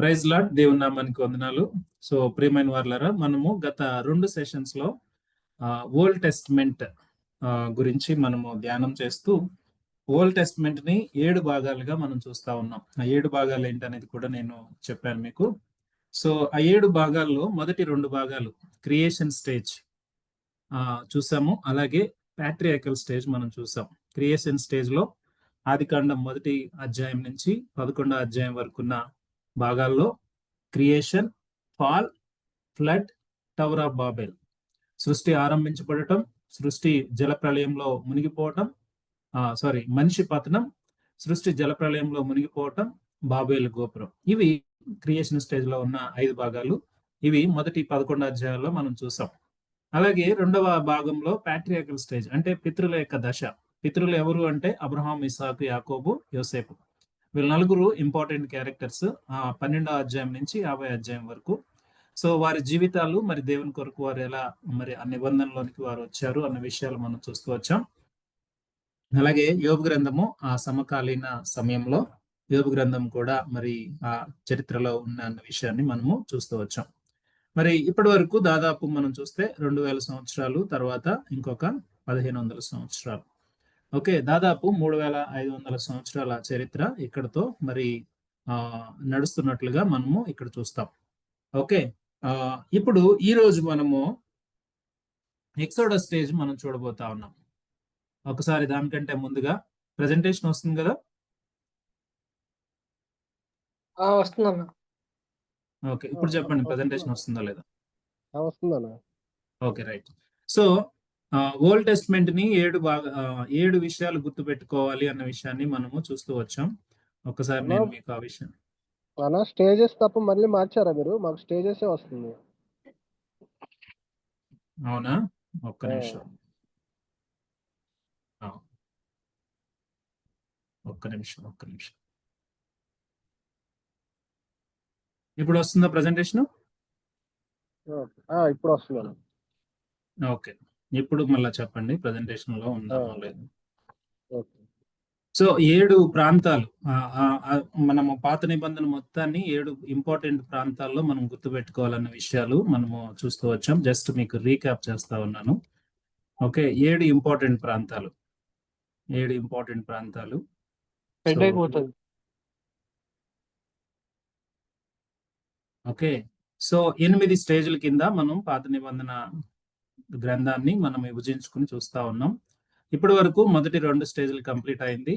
Praise lord, దేవుని నామానికి వందనాలు. సో ప్రియమైన వారులారా, మనము గత 2 సెషన్స్ లో ఓల్డ్ టెస్ట్మెంట్ గురించి మనము ధ్యానం చేస్తూ ఓల్డ్ టెస్ట్మెంట్ ని 7 భాగాలుగా మనం చూస్తా ఉన్నాం. ఆ 7 భాగాలు ఏంటనేది కూడా నేను చెప్పాను మీకు. సో ఆ 7 భాగాల్లో మొదటి 2 భాగాలు క్రియేషన్ స్టేజ్ చూసాము, అలాగే ప్యాట్రియాకల్ స్టేజ్ మనం చూసాం. క్రియేషన్ స్టేజ్ లో ఆదికాండం 1వ అధ్యాయం నుంచి 11వ అధ్యాయం వరకున్న భాగాల్లో creation, fall, flood, tower of Babel, సృష్టి ఆరంభించబడటం, సృష్టి జలప్రళయంలో మునిగిపోవటం, మనిషి పతనం, సృష్టి జలప్రళయంలో మునిగిపోవటం, బాబేలు గోపురం. ఇవి క్రియేషన్ స్టేజ్ లో ఉన్న 5 భాగాలు. ఇవి మొదటి 11 అధ్యాయాల్లో మనం చూసాం. అలాగే 2వ భాగంలో ప్యాట్రియాకల్ స్టేజ్, అంటే పితృల యొక్క దశ. పితృలు ఎవరు అంటే అబ్రహాం, ఇస్సాకు, యాకోబు, యోసేపు. వీళ్ళ నలుగురు ఇంపార్టెంట్ క్యారెక్టర్స్ 12వ అధ్యాయం నుంచి 50వ అధ్యాయం వరకు. సో వారి జీవితాలు, మరి దేవుని కొరకు వారు ఎలా మరి ఆ నిబంధనలోనికి వారు వచ్చారు అన్న విషయాలు మనం చూస్తూ వచ్చాం. అలాగే యోబు గ్రంథము ఆ సమకాలీన సమయంలో యోబు గ్రంథం కూడా మరి ఆ చరిత్రలో ఉన్న అన్న విషయాన్ని మనము చూస్తూ వచ్చాం. మరి ఇప్పటి వరకు దాదాపు మనం చూస్తే 2000 సంవత్సరాలు, తర్వాత ఇంకొక 1500 సంవత్సరాలు. ఓకే, దాదాపు 3500 సంవత్సరాల చరిత్ర ఇక్కడతో మరి నడుస్తున్నట్లుగా మనము ఇక్కడ చూస్తాం. ఓకే, ఇప్పుడు ఈ రోజు మనము ఎక్సోడస్ స్టేజ్ మనం చూడబోతా ఉన్నాం. ఒకసారి దానికంటే ముందుగా ప్రెజెంటేషన్ వస్తుంది కదా? వస్తుందన్న. ఓకే, ఇప్పుడు చెప్పండి, ప్రెజెంటేషన్ వస్తుందా లేదా? వస్తుందన్న. Okay, right. So old testament ని 7 విషయాలు గుర్తు పెట్టుకోవాలి అన్న విషయాన్ని మనము చూస్తూ వచ్చాం. ఒకసారి నేను మీకు ఆ విషయం స్టేజెస్ తప్ప మళ్ళీ మార్చారా మీరు? మాకు స్టేజెస్ వస్తుంది. అవునా? ఒక్క నిమిషం. ఇప్పుడు వస్తుందా ప్రెజెంటేషన్? ఇప్పుడు వస్తుంది. ఓకే, ఇప్పుడు మళ్ళా చెప్పండి, ప్రెజెంటేషన్ లో ఉందా లేదు? సో 7 ప్రాంతాలు, మనము పాత నిబంధన మొత్తాన్ని 7 ఇంపార్టెంట్ ప్రాంతాల్లో మనం గుర్తుపెట్టుకోవాలన్న విషయాలు మనము చూస్తూ వచ్చాం. జస్ట్ మీకు రీక్యాప్ చేస్తా ఉన్నాను. ఓకే, 7 ఇంపార్టెంట్ ప్రాంతాలు. ఓకే, సో 8 స్టేజ్ల కింద మనం పాత నిబంధన గ్రంథాన్ని మనం విభజించుకుని చూస్తా ఉన్నాం. ఇప్పటి వరకు మొదటి 2 స్టేజ్లు కంప్లీట్ అయింది.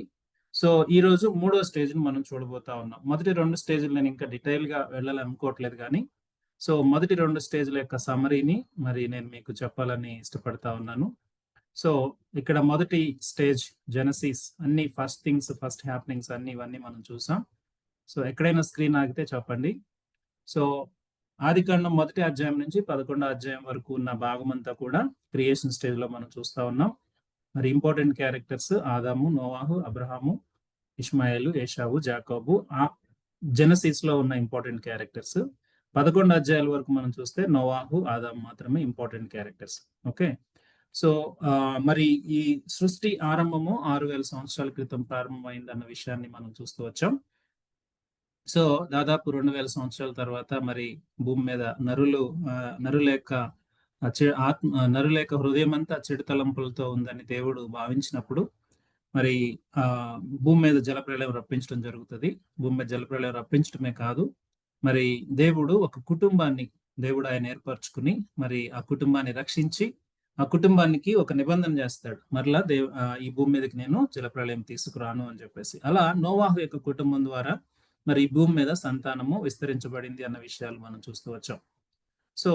సో ఈ రోజు 3వ స్టేజ్ ని మనం చూడబోతా ఉన్నాం. మొదటి 2 స్టేజ్లు నేను ఇంకా డీటెయిల్ గా వెళ్ళాలనుకోవట్లేదు, కానీ సో మొదటి 2 స్టేజ్ల యొక్క సమరీని మరి నేను మీకు చెప్పాలని ఇష్టపడతా ఉన్నాను. సో ఇక్కడ మొదటి స్టేజ్ జెనసిస్, అన్ని ఫస్ట్ థింగ్స్, ఫస్ట్ హ్యాపెనింగ్స్ అన్ని ఇవన్నీ మనం చూసాం. సో ఎక్కడైనా స్క్రీన్ ఆగితే చెప్పండి. సో ఆదికాండం 1వ అధ్యాయం నుంచి 11వ అధ్యాయం వరకు ఉన్న భాగం అంతా కూడా క్రియేషన్ స్టేజ్ లో మనం చూస్తా ఉన్నాం. మరి ఇంపార్టెంట్ క్యారెక్టర్స్ ఆదాము, నోవాహు, అబ్రహాము, ఇష్మాయేలు, ఏషావు, జాకోబు. ఆ జెనసిస్ లో ఉన్న ఇంపార్టెంట్ క్యారెక్టర్స్. 11 అధ్యాయాల వరకు మనం చూస్తే నోవాహు, ఆదాము మాత్రమే ఇంపార్టెంట్ క్యారెక్టర్స్. ఓకే, సో మరి ఈ సృష్టి ఆరంభము 6000 సంవత్సరాల క్రితం ప్రారంభమైంది అన్న విషయాన్ని మనం చూస్తూ వచ్చాం. సో దాదాపు 2000 సంవత్సరాల తర్వాత మరి భూమి మీద నరుల యొక్క హృదయం అంతా చెడు తలంపులతో ఉందని దేవుడు భావించినప్పుడు మరి భూమి మీద జలప్రళయం రప్పించడం జరుగుతుంది. భూమి మీద జలప్రళయం రప్పించడమే కాదు, మరి దేవుడు ఒక కుటుంబాన్ని ఆయన ఏర్పరచుకుని మరి ఆ కుటుంబాన్ని రక్షించి ఆ కుటుంబానికి ఒక నిబంధన చేస్తాడు. మరలా ఈ భూమి మీదకి నేను జలప్రళయం తీసుకురాను అని చెప్పేసి. అలా నోవాహు యొక్క కుటుంబం ద్వారా మరి ఈ భూమి మీద సంతానము విస్తరించబడింది అన్న విషయాలు మనం చూస్తూ వచ్చాం. సో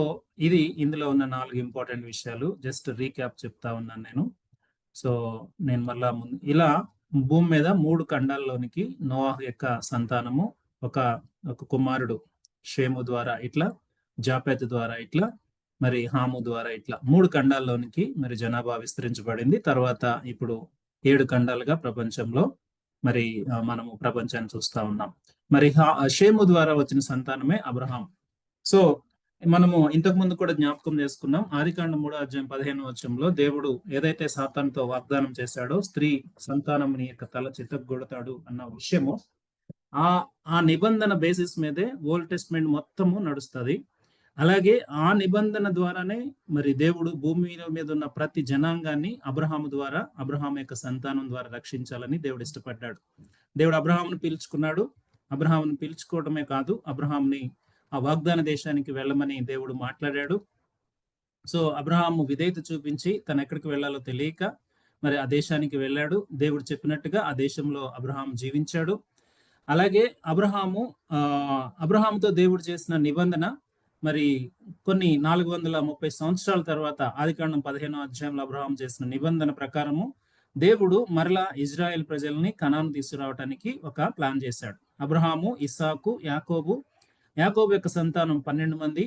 ఇది ఇందులో ఉన్న 4 ఇంపార్టెంట్ విషయాలు. జస్ట్ రీక్యాప్ చెప్తా ఉన్నాను నేను. సో నేను మళ్ళా ఇలా భూమి మీద 3 ఖండాల్లోనికి నోవాహు యొక్క సంతానము, ఒక కుమారుడు షేము ద్వారా ఇట్లా, జాపెతు ద్వారా ఇట్లా, మరి హాము ద్వారా ఇట్లా 3 ఖండాల్లోనికి మరి జనాభా విస్తరించబడింది. తర్వాత ఇప్పుడు 7 ఖండాలుగా ప్రపంచంలో మరి మనము ప్రపంచాన్ని చూస్తా ఉన్నాం. మరి షేము ద్వారా వచ్చిన సంతానమే అబ్రహాం. సో మనము ఇంతకు ముందు కూడా జ్ఞాపకం చేసుకున్నాం. ఆదికాండం 3వ అధ్యాయం 15వ వచనంలో దేవుడు ఏదైతే సాతానుతో వాగ్దానం చేశాడో, స్త్రీ సంతానం నీ యొక్క తల చితగ్గొడతాడు అన్న విషయము ఆ ఆ నిబంధన బేసిస్ మీదే ఓల్డ్ టెస్ట్మెంట్ మొత్తము నడుస్తుంది. అలాగే ఆ నిబంధన ద్వారానే మరి దేవుడు భూమి మీద ఉన్న ప్రతి జనాంగాన్ని అబ్రహాము ద్వారా, అబ్రహాం యొక్క సంతానం ద్వారా రక్షించాలని దేవుడు ఇష్టపడ్డాడు. దేవుడు అబ్రహామును పిలుచుకున్నాడు. అబ్రహామును పిలుచుకోవడమే కాదు, అబ్రహాంని ఆ వాగ్దాన దేశానికి వెళ్ళమని దేవుడు మాట్లాడాడు. సో అబ్రహాము విధేయత చూపించి తను ఎక్కడికి వెళ్ళాలో తెలియక మరి ఆ దేశానికి వెళ్ళాడు. దేవుడు చెప్పినట్టుగా ఆ దేశంలో అబ్రహాం జీవించాడు. అలాగే అబ్రహాముతో దేవుడు చేసిన నిబంధన మరి కొన్ని 430 సంవత్సరాల తర్వాత ఆదికాండం 15వ అధ్యాయంలో అబ్రహాం చేసిన నిబంధన ప్రకారము దేవుడు మరలా ఇజ్రాయెల్ ప్రజల్ని కనాను తీసుకురావడానికి ఒక ప్లాన్ చేశాడు. అబ్రహాము, ఇస్సాకు, యాకోబు యొక్క సంతానం 12 మంది.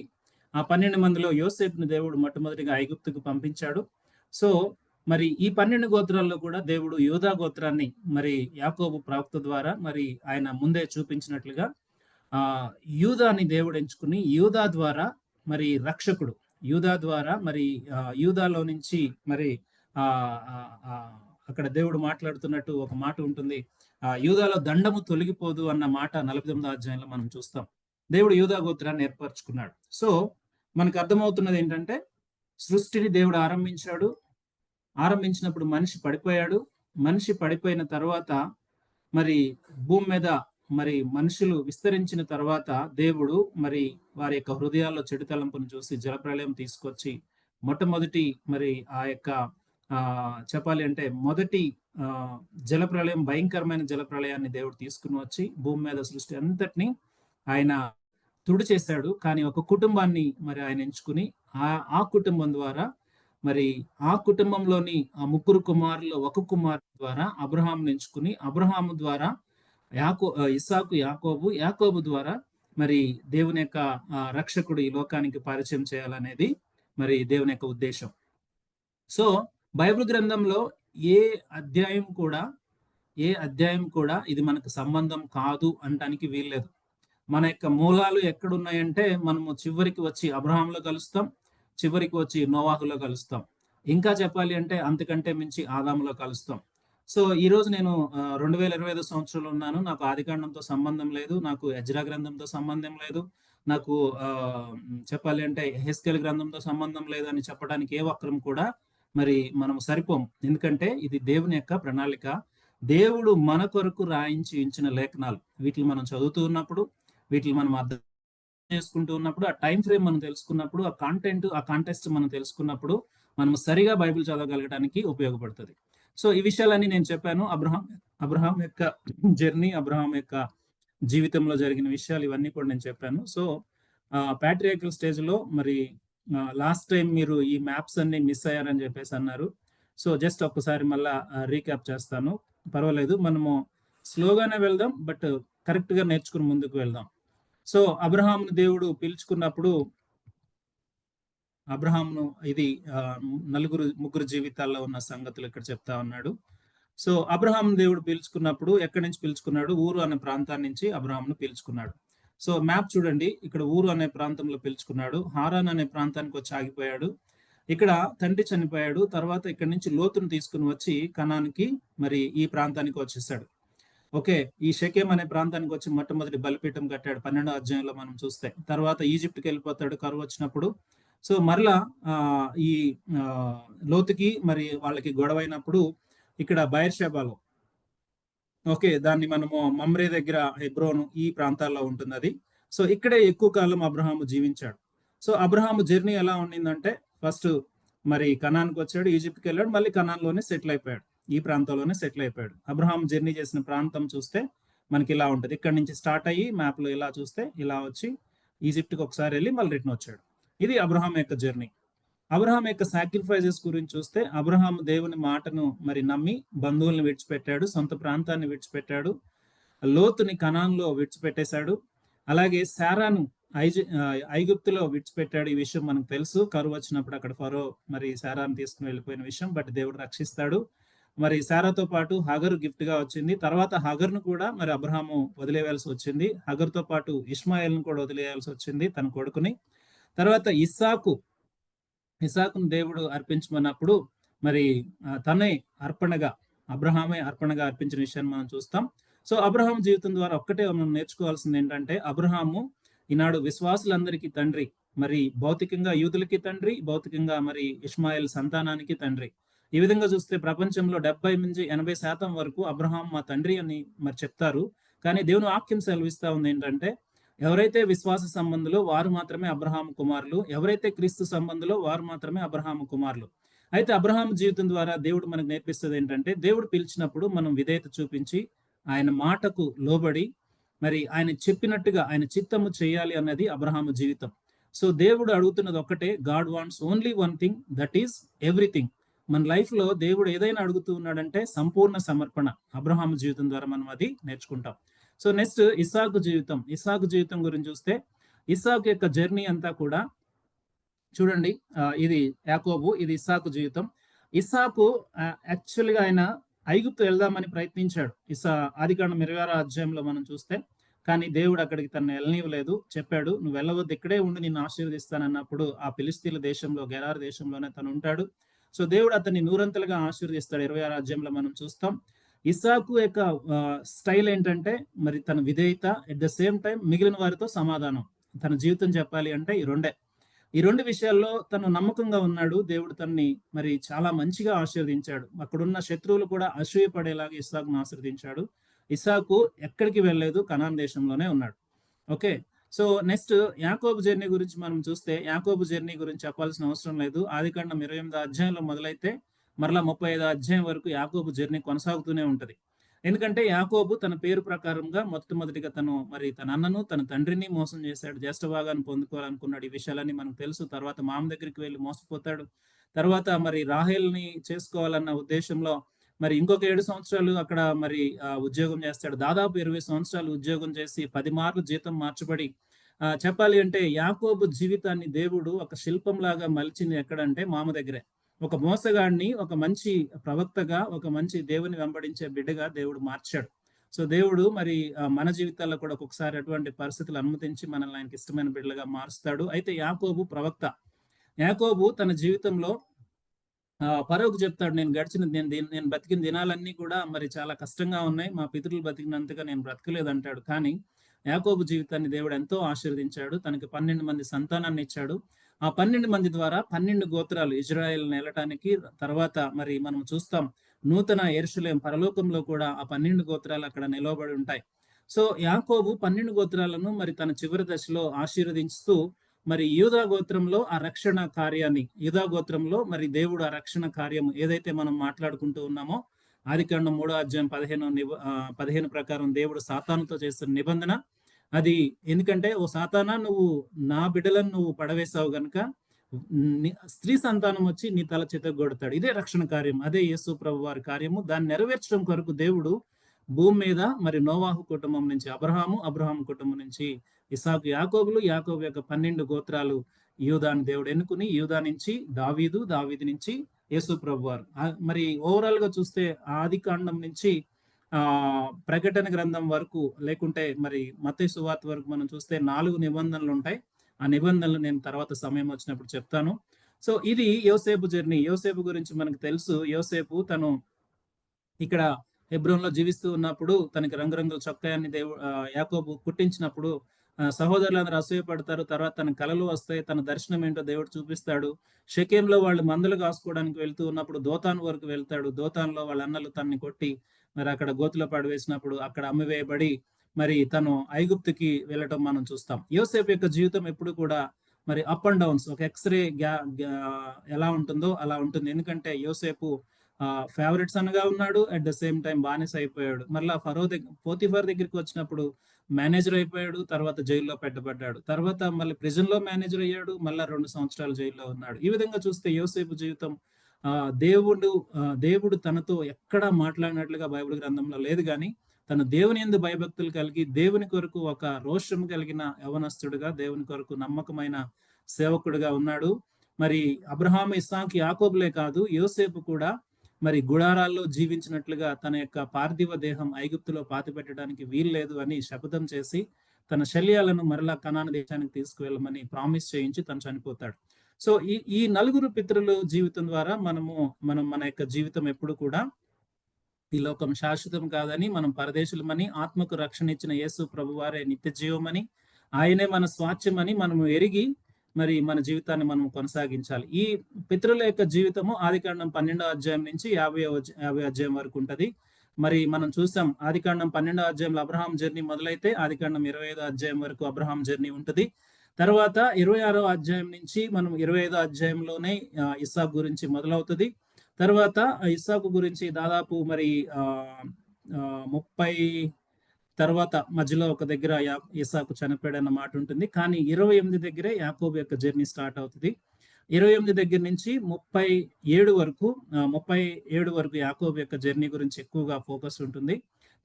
ఆ 12 మందిలో యోసేపుని దేవుడు మొట్టమొదటిగా ఐగుప్తుకు పంపించాడు. సో మరి ఈ 12 గోత్రాల్లో కూడా దేవుడు యూదా గోత్రాన్ని మరి యాకోబు ప్రవక్త ద్వారా మరి ఆయన ముందే చూపించినట్లుగా యూదాని దేవుడు ఎంచుకుని యూదా ద్వారా మరి రక్షకుడు, యూదా ద్వారా మరి యూదాలో నుంచి మరి అక్కడ దేవుడు మాట్లాడుతున్నట్టు ఒక మాట ఉంటుంది, యూదాలో దండము తొలగిపోదు అన్న మాట 49వ అధ్యాయంలో మనం చూస్తాం. దేవుడు యూదా గోత్రాన్ని ఏర్పరచుకున్నాడు. సో మనకు అర్థమవుతున్నది ఏంటంటే, సృష్టిని దేవుడు ఆరంభించినప్పుడు మనిషి పడిపోయాడు. మనిషి పడిపోయిన తర్వాత మరి భూమి మీద మరి మనుషులు విస్తరించిన తర్వాత దేవుడు మరి వారి యొక్క హృదయాల్లో చెడు తలంపును చూసి జలప్రళయం తీసుకొచ్చి మొట్టమొదటి మరి ఆ యొక్క చెప్పాలి అంటే మొదటి జలప్రళయం, భయంకరమైన జలప్రళయాన్ని దేవుడు తీసుకుని వచ్చి భూమి మీద సృష్టి అంతటిని ఆయన తుడి చేశాడు. కానీ ఒక కుటుంబాన్ని మరి ఆయన ఎంచుకుని ఆ కుటుంబం ద్వారా మరి ఆ కుటుంబంలోని ఆ 3 కుమారుల్లో ఒక కుమారు ద్వారా అబ్రహాం ఎంచుకుని, అబ్రహాము ద్వారా ఇస్సాకు, యాకోబు ద్వారా మరి దేవుని యొక్క రక్షకుడు ఈ లోకానికి పరిచయం చేయాలనేది మరి దేవుని యొక్క ఉద్దేశం. సో బైబిల్ గ్రంథంలో ఏ అధ్యాయం కూడా ఇది మనకు సంబంధం కాదు అనడానికి వీల్లేదు. మన యొక్క మూలాలు ఎక్కడున్నాయంటే మనము చివరికి వచ్చి అబ్రహాంలో కలుస్తాం, చివరికి వచ్చి నోవాహులో కలుస్తాం, ఇంకా చెప్పాలి అంటే అంతకంటే మించి ఆదాములో కలుస్తాం. సో ఈ రోజు నేను 2025 సంవత్సరంలో ఉన్నాను. నాకు ఆదికాండంతో సంబంధం లేదు, నాకు ఎజ్రా గ్రంథంతో సంబంధం లేదు, నాకు చెప్పాలి అంటే హెస్కేల్ గ్రంథంతో సంబంధం లేదు అని చెప్పడానికి ఏ ఒక్కరం కూడా మరి మనం సరిపోం. ఎందుకంటే ఇది దేవుని యొక్క ప్రణాళిక, దేవుడు మన కొరకు రాయించి ఉంచిన లేఖనాలు. వీటిని మనం చదువుతూ ఉన్నప్పుడు, వీటిని మనం అర్థం చేసుకుంటూ ఉన్నప్పుడు, ఆ టైం ఫ్రేమ్ మనం తెలుసుకున్నప్పుడు, ఆ కాంటెంట్, ఆ కాంటెక్స్ట్ మనం తెలుసుకున్నప్పుడు మనం సరిగా బైబిల్ చదవగలగడానికి ఉపయోగపడుతుంది. సో ఈ విషయాలన్నీ నేను చెప్పాను. అబ్రహాం యొక్క జర్నీ, అబ్రహాం యొక్క జీవితంలో జరిగిన విషయాలు ఇవన్నీ కూడా నేను చెప్పాను. సో ప్యాట్రియార్కల్ స్టేజ్లో మరి లాస్ట్ టైం మీరు ఈ మ్యాప్స్ అన్ని మిస్ అయ్యారని చెప్పేసి అన్నారు. సో జస్ట్ ఒక్కసారి మళ్ళా రీక్యాప్ చేస్తాను, పర్వాలేదు. మనము స్లోగానే వెళ్దాం, బట్ కరెక్ట్గా నేర్చుకుని ముందుకు వెళ్దాం. సో అబ్రహాంను దేవుడు పిలుచుకున్నప్పుడు అబ్రహాంను ఇది ముగ్గురు జీవితాల్లో ఉన్న సంగతులు ఇక్కడ చెప్తా ఉన్నాడు. సో అబ్రహాం దేవుడు పిలుచుకున్నప్పుడు ఎక్కడి నుంచి పిలుచుకున్నాడు? ఊరు అనే ప్రాంతాన్ని నుంచి అబ్రహాంను పిలుచుకున్నాడు. సో మ్యాప్ చూడండి, ఇక్కడ ఊరు అనే ప్రాంతంలో పిలుచుకున్నాడు. హారాన్ అనే ప్రాంతానికి వచ్చి ఆగిపోయాడు. ఇక్కడ తండ్రి చనిపోయాడు. తర్వాత ఇక్కడ నుంచి లోతును తీసుకుని వచ్చి కనానికి మరి ఈ ప్రాంతానికి వచ్చేసాడు. ఓకే, ఈ షెకెం అనే ప్రాంతానికి వచ్చి మొట్టమొదటి బలిపీఠం కట్టాడు 12వ అధ్యాయంలో మనం చూస్తే. తర్వాత ఈజిప్ట్కి వెళ్ళిపోతాడు కరువు వచ్చినప్పుడు. సో మరలా ఈ లోతుకి మరి వాళ్ళకి గొడవైనప్పుడు ఇక్కడ బయర్షెబాలో, ఓకే, దాన్ని మనము మమ్రే దగ్గర హెబ్రోను ఈ ప్రాంతాల్లో ఉంటుంది అది. సో ఇక్కడే ఎక్కువ కాలం అబ్రహాము జీవించాడు. సో అబ్రహాము జర్నీ ఎలా ఉండిందంటే, ఫస్ట్ మరి కనాన్కి వచ్చాడు, ఈజిప్ట్కి వెళ్ళాడు, మళ్ళీ కనాన్లోనే సెటిల్ అయిపోయాడు, ఈ ప్రాంతంలోనే సెటిల్ అయిపోయాడు. అబ్రహాం జర్నీ చేసిన ప్రాంతం చూస్తే మనకి ఇలా ఉంటుంది. ఇక్కడ నుంచి స్టార్ట్ అయ్యి మ్యాప్లో ఇలా చూస్తే ఇలా వచ్చి ఈజిప్ట్కి ఒకసారి వెళ్ళి మళ్ళీ రిటర్న్ వచ్చాడు. ఇది అబ్రహాం యొక్క జర్నీ. అబ్రహాం యొక్క సాక్రిఫైజెస్ గురించి చూస్తే, అబ్రహాం దేవుని మాటను మరి నమ్మి బంధువులను విడిచిపెట్టాడు, సొంత ప్రాంతాన్ని విడిచిపెట్టాడు, లోతుని కనాన్లో విడిచిపెట్టేశాడు. అలాగే శారాను ఐగుప్తులో విడిచిపెట్టాడు. ఈ విషయం మనకు తెలుసు. కరువు వచ్చినప్పుడు అక్కడ ఫరో మరి శారాను తీసుకుని వెళ్ళిపోయిన విషయం, బట్ దేవుడు రక్షిస్తాడు. మరి శారాతో పాటు హగరు గిఫ్ట్ గా వచ్చింది. తర్వాత హగర్ను కూడా మరి అబ్రహాము వదిలేయాల్సి వచ్చింది. హగర్తో పాటు ఇష్మాయేల్ను కూడా వదిలేయాల్సి వచ్చింది, తన కొడుకుని. తర్వాత ఇస్సాకును దేవుడు అర్పించమన్నప్పుడు మరి తనే అర్పణగా, అబ్రహామే అర్పణగా అర్పించిన విషయాన్ని మనం చూస్తాం. సో అబ్రహాం జీవితం ద్వారా ఒక్కటే మనం నేర్చుకోవాల్సింది ఏంటంటే, అబ్రహాము ఈనాడు విశ్వాసులందరికీ తండ్రి, మరి భౌతికంగా యూదులకి తండ్రి, భౌతికంగా మరి ఇష్మాయిల్ సంతానానికి తండ్రి. ఈ విధంగా చూస్తే ప్రపంచంలో 70-80% వరకు అబ్రహాం మా తండ్రి అని మరి చెప్తారు. కానీ దేవుని వాక్యం సెలవిస్తా ఉంది ఏంటంటే, ఎవరైతే విశ్వాస సంబంధులో వారు మాత్రమే అబ్రహాము కుమారులు, ఎవరైతే క్రీస్తు సంబంధులో వారు మాత్రమే అబ్రహాము కుమారులు. అయితే అబ్రహాము జీవితం ద్వారా దేవుడు మనకు నేర్పిస్తుంది ఏంటంటే, దేవుడు పిలిచినప్పుడు మనం విధేయత చూపించి ఆయన మాటకు లోబడి మరి ఆయన చెప్పినట్టుగా ఆయన చిత్తము చేయాలి అన్నది అబ్రహాము జీవితం. సో దేవుడు అడుగుతున్నది ఒక్కటే, God wants only one thing, that is everything. మన లైఫ్ లో దేవుడు ఏదైనా అడుగుతూ ఉన్నాడంటే సంపూర్ణ సమర్పణ. అబ్రహాము జీవితం ద్వారా మనం అది నేర్చుకుంటాం. సో నెక్స్ట్ ఇస్సాకు జీవితం. ఇస్సాకు జీవితం గురించి చూస్తే, ఇస్సాకు యొక్క జర్నీ అంతా కూడా చూడండి. ఇది యాకోబు, ఇది ఇస్సాకు జీవితం. ఇస్సాకు యాక్చువల్గా ఆయన ఐగుప్తు వెళ్దామని ప్రయత్నించాడు. ఆదికాండం 26వ అధ్యాయంలో మనం చూస్తే, కానీ దేవుడు అక్కడికి తనను వెళ్ళనివ్వలేదు. చెప్పాడు, నువ్వు వెళ్ళవద్దు, ఇక్కడే ఉండి నిన్ను ఆశీర్వదిస్తానన్నప్పుడు ఆ ఫిలిస్తీన్ల దేశంలో, గెరార్ దేశంలోనే తను ఉంటాడు. సో దేవుడు అతన్ని నూరంతలుగా ఆశీర్వదిస్తాడు. 26వ అధ్యాయంలో మనం చూస్తాం. ఇస్సాకు యొక్క స్టైల్ ఏంటంటే, మరి తన విధేయత, ఎట్ ద సేమ్ టైం మిగిలిన వారితో సమాధానం. తన జీవితం చెప్పాలి అంటే ఈ రెండు విషయాల్లో తను నమ్మకంగా ఉన్నాడు. దేవుడు తనని మరి చాలా మంచిగా ఆశీర్వదించాడు. అక్కడున్న శత్రువులు కూడా అసూయపడేలాగా ఇస్సాకును ఆశీర్వదించాడు. ఇస్సాకు ఎక్కడికి వెళ్ళలేదు, కనాన్ దేశంలోనే ఉన్నాడు. ఓకే, సో నెక్స్ట్ యాకోబు జర్నీ గురించి మనం చూస్తే, యాకోబు జర్నీ గురించి చెప్పాల్సిన అవసరం లేదు. ఆదికాండం 28వ అధ్యాయంలో మొదలైతే మరలా 35వ అధ్యాయం వరకు యాకోబు జర్నీ కొనసాగుతూనే ఉంటది. ఎందుకంటే యాకోబు తన పేరు ప్రకారంగా మొట్టమొదటిగా తను మరి తన అన్నను, తన తండ్రిని మోసం చేశాడు. జ్యేష్ఠ భాగాన్ని పొందుకోవాలనుకున్నాడు. ఈ విషయాలన్నీ మనకు తెలుసు. తర్వాత మామ దగ్గరికి వెళ్ళి మోసపోతాడు. తర్వాత మరి రాహేల్ని చేసుకోవాలన్న ఉద్దేశంలో మరి ఇంకొక 7 సంవత్సరాలు అక్కడ మరి ఉద్యోగం చేస్తాడు. దాదాపు 20 సంవత్సరాలు ఉద్యోగం చేసి 10 మార్లు జీతం మార్చబడి, చెప్పాలి అంటే యాకోబు జీవితాన్ని దేవుడు ఒక శిల్పం లాగా మలిచింది ఎక్కడంటే మామ దగ్గరే. ఒక మోసగాడిని ఒక మంచి ప్రవక్తగా, ఒక మంచి దేవుని వెంబడించే బిడ్డగా దేవుడు మార్చాడు. సో దేవుడు మరి మన జీవితాల్లో కూడా ఒక్కొక్కసారి అటువంటి పరిస్థితులు అనుమతించి మనల్ని ఆయనకి ఇష్టమైన బిడ్డలుగా మారుస్తాడు. అయితే యాకోబు ప్రవక్త. యాకోబు తన జీవితంలో ఫరోకు చెప్తాడు, నేను బతికిన దినాలన్నీ కూడా మరి చాలా కష్టంగా ఉన్నాయి, మా పితరులు బతికినంతగా నేను బ్రతకలేదు అంటాడు. కానీ యాకోబు జీవితాన్ని దేవుడు ఎంతో ఆశీర్వదించాడు. తనకి 12 మంది సంతానాన్ని ఇచ్చాడు. ఆ 12 మంది ద్వారా 12 గోత్రాలు ఇజ్రాయెల్ నెలటానికి, తర్వాత మరి మనం చూస్తాం నూతన యెరూషలేం పరలోకంలో కూడా ఆ 12 గోత్రాలు అక్కడ నిలవబడి ఉంటాయి. సో యాకోబు 12 గోత్రాలను మరి తన చివరి దశలో ఆశీర్వదిస్తూ మరి యూదా గోత్రంలో ఆ రక్షణ కార్యాన్ని, యూదా గోత్రంలో మరి దేవుడు ఆ రక్షణ కార్యం ఏదైతే మనం మాట్లాడుకుంటూ ఉన్నామో, ఆదికాండం 3వ అధ్యాయం 15 ప్రకారం దేవుడు సాతానుతో చేస్తున్న నిబంధన అది. ఎందుకంటే, ఓ సాతానా, నువ్వు నా బిడ్డలను నువ్వు పడవేశావు గనుక స్త్రీ సంతానం వచ్చి నీ తల చితగొడతాడు. ఇదే రక్షణ కార్యం, అదే యేసు ప్రభు వారి కార్యము. దాన్ని నెరవేర్చడం కొరకు దేవుడు భూమి మీద మరి నోవాహు కుటుంబం నుంచి అబ్రహాము కుటుంబం నుంచి ఇస్సాకు, యాకోబు యొక్క 12 గోత్రాలు యూదాని దేవుడు ఎన్నుకుని, యూదా నుంచి దావీదు నుంచి యేసు ప్రభు వారు. మరి ఓవరాల్ గా చూస్తే ఆదికాండం నుంచి ప్రకటన గ్రంథం వరకు, లేకుంటే మరి మత్తయి సువార్త వరకు మనం చూస్తే 4 నిబంధనలు ఉంటాయి. ఆ నిబంధనలు నేను తర్వాత సమయం వచ్చినప్పుడు చెప్తాను. సో ఇది యోసేపు జర్నీ. యోసేపు గురించి మనకు తెలుసు. యోసేపు తను ఇక్కడ హెబ్రోన్లో జీవిస్తూ ఉన్నప్పుడు తనకి రంగురంగుల చొక్కాయాన్ని యాకోబు కుట్టించినప్పుడు సహోదరులందరూ అసూయపడతారు. తర్వాత తన కలలు వస్తాయి, తన దర్శనం ఏంటో దేవుడు చూపిస్తాడు. షెకెంలో వాళ్ళు మందులు కాసుకోవడానికి వెళ్తూ ఉన్నప్పుడు దోతాన్ వరకు వెళ్తాడు. దోతాన్లో వాళ్ళ అన్నలు తనని కొట్టి మరి అక్కడ గోతులో పడవేసినప్పుడు అక్కడ అమ్మివేయబడి మరి తను ఐగుప్తుకి వెళ్ళటం మనం చూస్తాం. యోసేపు యొక్క జీవితం ఎప్పుడు కూడా మరి అప్ అండ్ డౌన్స్, ఒక ఎక్స్రే ఎలా ఉంటుందో అలా ఉంటుంది. ఎందుకంటే యోసేపు ఫేవరెట్ సన్ గా ఉన్నాడు, అట్ ద సేమ్ టైం బానిస అయిపోయాడు. మళ్ళా పోతిఫర్ దగ్గరికి వచ్చినప్పుడు మేనేజర్ అయిపోయాడు, తర్వాత జైల్లో పెట్టబడ్డాడు, తర్వాత మళ్ళీ ప్రిజన్ లో మేనేజర్ అయ్యాడు, మళ్ళా 2 సంవత్సరాలు జైల్లో ఉన్నాడు. ఈ విధంగా చూస్తే యోసేపు జీవితం దేవుడు తనతో ఎక్కడా మాట్లాడినట్లుగా బైబిల్ గ్రంథంలో లేదు. కానీ తను దేవుని యందు భయభక్తులు కలిగి, దేవుని కొరకు ఒక రోషం కలిగిన యవనస్తుడుగా, దేవుని కొరకు నమ్మకమైన సేవకుడుగా ఉన్నాడు. మరి అబ్రహాము, ఇస్సాకు, యాకోబులే కాదు, యోసేపు కూడా మరి గుడారాల్లో జీవించినట్లుగా తన యొక్క పార్థివ దేహం ఐగుప్తులో పాతిపెట్టడానికి వీల్లేదు అని శపథం చేసి తన శల్యాలను మరలా కనాను దేశానికి తీసుకువెళ్ళమని ప్రామిస్ చేయించి తను చనిపోతాడు. సో ఈ 4 పితరుల జీవితం ద్వారా మనం మన యొక్క జీవితం ఎప్పుడు కూడా ఈ లోకం శాశ్వతం కాదని, మనం పరదేశులమని, ఆత్మకు రక్షణ ఇచ్చిన యేసు ప్రభువారే నిత్య జీవమని, ఆయనే మన స్వాస్థ్యమని మనము ఎరిగి మరి మన జీవితాన్ని మనం కొనసాగించాలి. ఈ పితరుల యొక్క జీవితము ఆదికాండం 12వ అధ్యాయం నుంచి 50వ అధ్యాయం వరకు ఉంటది. మరి మనం చూసాం ఆదికాండం 12వ అధ్యాయంలో అబ్రహాం జర్నీ మొదలైతే ఆదికాండం 25వ అధ్యాయం వరకు అబ్రహాం జర్నీ ఉంటది. తర్వాత 26వ అధ్యాయం నుంచి మనం 25వ అధ్యాయంలోనే ఇస్సాకు గురించి మొదలవుతుంది. తర్వాత ఇస్సాకు గురించి దాదాపు మరి 30 తర్వాత మధ్యలో ఒక దగ్గర ఇస్సాకు చనిపోయాడన్న మాట ఉంటుంది. కానీ 28 దగ్గరే యాకోబు యొక్క జర్నీ స్టార్ట్ అవుతుంది. 28 దగ్గర నుంచి 37 వరకు యాకోబు యొక్క జర్నీ గురించి ఎక్కువగా ఫోకస్ ఉంటుంది.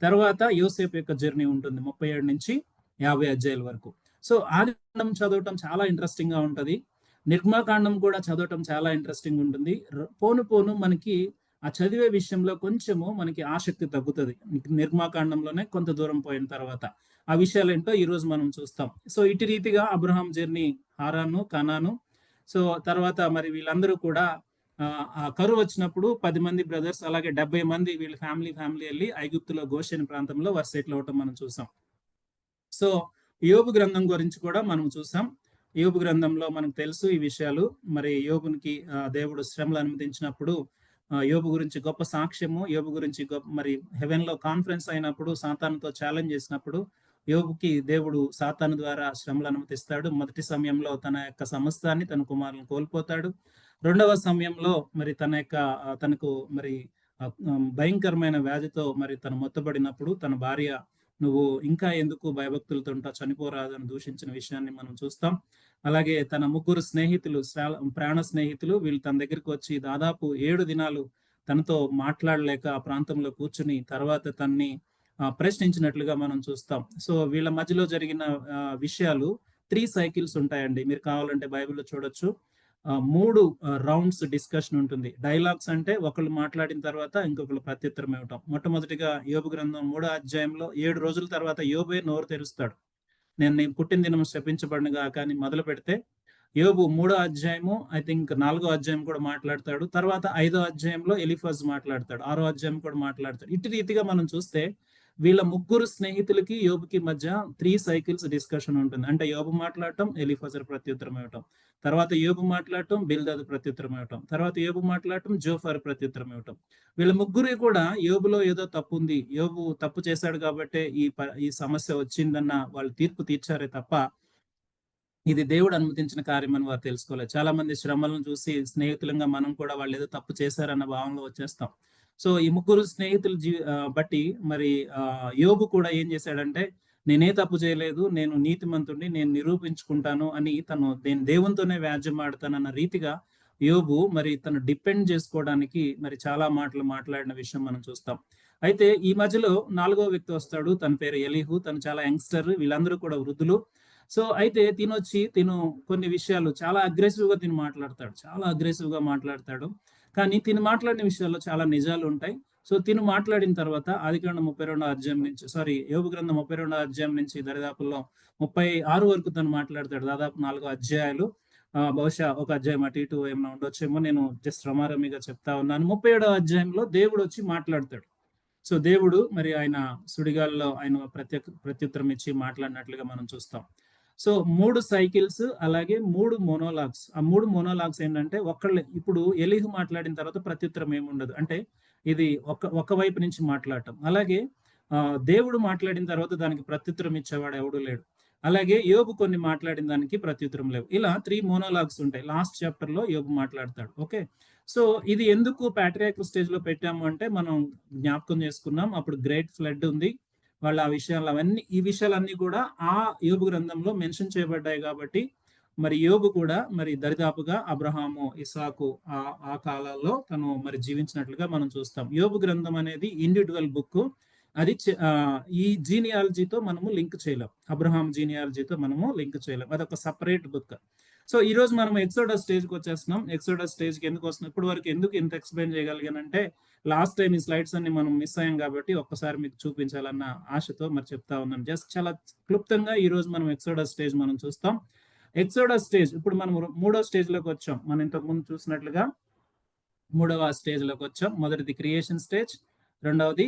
తర్వాత యోసేపు యొక్క జర్నీ ఉంటుంది 37 నుంచి 50 అధ్యాయుల వరకు. సో ఆదికాండం చదవటం చాలా ఇంట్రెస్టింగ్ గా ఉంటది. నిర్గమాకాండం కూడా చదవటం చాలా ఇంట్రెస్టింగ్ ఉంటుంది. పోను పోను మనకి ఆ చదివే విషయంలో కొంచెము మనకి ఆసక్తి తగ్గుతుంది. నిర్గమాకాండంలోనే కొంత దూరం పోయిన తర్వాత ఆ విషయాలు ఏంటో ఈ రోజు మనం చూస్తాం. సో ఇటు రీతిగా అబ్రహాం జర్నీ హారాను, కనాను. సో తర్వాత మరి వీళ్ళందరూ కూడా ఆ కరువు వచ్చినప్పుడు 10 మంది బ్రదర్స్ అలాగే 70 మంది వీళ్ళ ఫ్యామిలీ వెళ్ళి ఐగుప్తులో గోషెన్ ప్రాంతంలో సెటిల్ అవటం మనం చూసాం. సో యోబు గ్రంథం గురించి కూడా మనం చూసాం. యోబు గ్రంథంలో మనకు తెలుసు ఈ విషయాలు. మరి యోబునికి దేవుడు శ్రమలు అనుమతించినప్పుడు యోబు గురించి గొప్ప సాక్ష్యము, యోబు గురించి మరి హెవెన్ లో కాన్ఫరెన్స్ అయినప్పుడు సాతానుతో ఛాలెంజ్ చేసినప్పుడు యోబుకి దేవుడు సాతాను ద్వారా శ్రమలు అనుమతిస్తాడు. మొదటి సమయంలో తన యొక్క సమస్తాన్ని తన కుమారులను కోల్పోతాడు. రెండవ సమయంలో మరి తనకు మరి భయంకరమైన వ్యాధితో మరి తను మొత్తబడినప్పుడు తన భార్య నువ్వు ఇంకా ఎందుకు భయభక్తులతో చనిపోరాదని దూషించిన విషయాన్ని మనం చూస్తాం. అలాగే తన 3 స్నేహితులు, ప్రాణ స్నేహితులు, వీళ్ళు తన దగ్గరికి వచ్చి దాదాపు 7 దినాలు తనతో మాట్లాడలేక ఆ ప్రాంతంలో కూర్చుని తర్వాత తన్ని ప్రశ్నించినట్లుగా మనం చూస్తాం. సో వీళ్ళ మధ్యలో జరిగిన విషయాలు 3 సైకిల్స్ ఉంటాయండి. మీరు కావాలంటే బైబిల్లో చూడొచ్చు. 3 రౌండ్స్ డిస్కషన్ ఉంటుంది. డైలాగ్స్ అంటే ఒకళ్ళు మాట్లాడిన తర్వాత ఇంకొకళ్ళు ప్రత్యుత్తరం ఇవ్వటం. మొట్టమొదటిగా యోబు గ్రంథం 3వ అధ్యాయంలో 7 రోజుల తర్వాత యోబే నోరు తెరుస్తాడు. నేను పుట్టిన దినం శపించబడినగా కానీ మొదలు పెడితే యోబు 3వ అధ్యాయము ఐ థింక్ 4వ అధ్యాయం కూడా మాట్లాడతాడు. తర్వాత 5వ అధ్యాయంలో ఎలిఫజ్ మాట్లాడతాడు. 6వ అధ్యాయం కూడా మాట్లాడతాడు. ఇటు రీతిగా మనం చూస్తే వీళ్ళ 3 స్నేహితులకి యోబుకి మధ్య 3 సైకిల్స్ డిస్కషన్ ఉంటుంది. అంటే యోబు మాట్లాడటం, ఎలిఫజర్ ప్రత్యుత్తరం ఇవ్వటం, తర్వాత యోబు మాట్లాడటం, బిల్దదు ప్రత్యుత్తరం ఇవ్వటం, తర్వాత యోబు మాట్లాడటం, జోఫర్ ప్రత్యుత్తరం ఇవ్వటం. వీళ్ళ 3 కూడా యోబులో ఏదో తప్పు ఉంది, యోబు తప్పు చేశాడు కాబట్టి ఈ సమస్య వచ్చిందన్న వాళ్ళు తీర్పు తీర్చారే తప్ప ఇది దేవుడు అనుమతించిన కార్యం అని వారు తెలుసుకోలేదు. చాలా మంది శ్రమలను చూసి స్నేహితులంగా మనం కూడా వాళ్ళు ఏదో తప్పు చేశారన్న భావంలో వచ్చేస్తాం. సో ఈ 3 స్నేహితులు బట్టి మరి యోబు కూడా ఏం చేశాడంటే నేనే తప్పు చేయలేదు, నేను నీతిమంతుడిని, నేను నిరూపించుకుంటాను అని నేను దేవునితోనే వ్యాజ్యం ఆడతానన్న రీతిగా యోబు మరి తను డిపెండ్ చేసుకోవడానికి మరి చాలా మాటలు మాట్లాడిన విషయం మనం చూస్తాం. అయితే ఈ మధ్యలో 4వ వ్యక్తి వస్తాడు. తన పేరు ఎలీహు. తను చాలా యంగ్స్టర్. వీళ్ళందరూ కూడా వృద్ధులు. సో అయితే తిను కొన్ని విషయాలు చాలా అగ్రెసివ్ గా మాట్లాడతాడు. కానీ తిను మాట్లాడిన విషయాల్లో చాలా నిజాలు ఉంటాయి. సో తిను మాట్లాడిన తర్వాత ఆదికాండం 32వ అధ్యాయం నుంచి యోబు గ్రంథం 32వ అధ్యాయం నుంచి దరిదాపుల్లో 36 వరకు తను మాట్లాడతాడు. దాదాపు 4 అధ్యాయాలు. బహుశా ఒక అధ్యాయం అటు ఇటు ఏమైనా ఉండొచ్చేమో, నేను జస్ట్ రమారమిగా చెప్తా ఉన్నాను. 37వ అధ్యాయంలో దేవుడు వచ్చి మాట్లాడతాడు. సో దేవుడు మరి ఆయన సుడిగాల్లో ఆయన ప్రత్యుత్తరం ఇచ్చి మాట్లాడినట్లుగా మనం చూస్తాం. సో 3 సైకిల్స్, అలాగే 3 మోనోలాగ్స్. ఆ 3 మోనోలాగ్స్ ఏంటంటే ఇప్పుడు ఎలీహు మాట్లాడిన తర్వాత ప్రత్యుత్తరం ఏముండదు. అంటే ఇది ఒక వైపు నుంచి మాట్లాడటం. అలాగే దేవుడు మాట్లాడిన తర్వాత దానికి ప్రత్యుత్తరం ఇచ్చేవాడు ఎవడు లేడు. అలాగే యోబు కొన్ని మాట్లాడిన దానికి ప్రత్యుత్తరం లేవు. ఇలా 3 మోనోలాగ్స్ ఉంటాయి. లాస్ట్ చాప్టర్ లో యోబు మాట్లాడతాడు. ఓకే, సో ఇది ఎందుకు ప్యాట్రియార్కల్ స్టేజ్ లో పెట్టాము అంటే మనం జ్ఞాపకం చేసుకున్నాం. అప్పుడు గ్రేట్ ఫ్లడ్ ఉంది. వాళ్ళ ఈ విషయాలన్నీ కూడా ఆ యోబు గ్రంథంలో మెన్షన్ చేయబడ్డాయి. కాబట్టి మరి యోబు కూడా మరి దరిదాపుగా అబ్రహాము, ఇసాకు ఆ కాలాల్లో తను మరి జీవించినట్లుగా మనం చూస్తాం. యోబు గ్రంథం అనేది ఇండివిడ్యువల్ బుక్. అది ఈ జీనియాలజీతో మనము లింక్ చేయలేం. అబ్రహాం జీనియాలజీతో మనము లింక్ చేయలేం. అదొక సపరేట్ బుక్. సో ఈ రోజు మనం ఎక్సోడస్ స్టేజ్కి వచ్చేస్తున్నాం. ఎక్సోడస్ స్టేజ్కి ఎందుకు వస్తున్నాం, ఇప్పటి వరకు ఎందుకు ఇంత ఎక్స్ప్లెయిన్ చేయగలిగానంటే లాస్ట్ టైం ఈ స్లైడ్స్ అన్ని మనం మిస్ అయ్యాం కాబట్టి ఒక్కసారి మీకు చూపించాలన్న ఆశతో మరి చెప్తా ఉన్నాను. జస్ట్ చాలా క్లుప్తంగా ఈ రోజు మనం ఎక్సోడస్ స్టేజ్ మనం చూస్తాం. ఎక్సోడస్ స్టేజ్ ఇప్పుడు మనం 3వ స్టేజ్ లోకి వచ్చాం. మనం ఇంతకు ముందు చూసినట్లుగా 3వ స్టేజ్ లోకి వచ్చాం. మొదటిది క్రియేషన్ స్టేజ్, రెండవది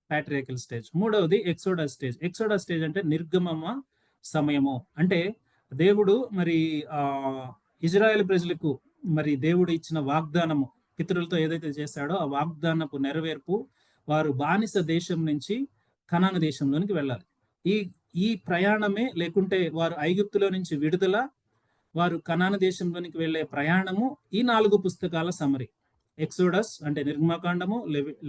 ప్యాట్రియార్కల్ స్టేజ్, మూడవది ఎక్సోడస్ స్టేజ్. ఎక్సోడస్ స్టేజ్ అంటే నిర్గమమ సమయము. అంటే దేవుడు మరి ఇజ్రాయెల్ ప్రజలకు మరి దేవుడు ఇచ్చిన వాగ్దానము, పితరులతో ఏదైతే చేశాడో ఆ వాగ్దానపు నెరవేర్పు, వారు బానిస దేశం నుంచి కనాను దేశంలోనికి వెళ్ళాలి. ఈ ఈ ప్రయాణమే, లేకుంటే వారు ఐగుప్తులో నుంచి విడుదల, వారు కనాను దేశంలోనికి వెళ్ళే ప్రయాణము, ఈ 4 పుస్తకాల సమరి. ఎక్సోడస్ అంటే నిర్గమకాండము,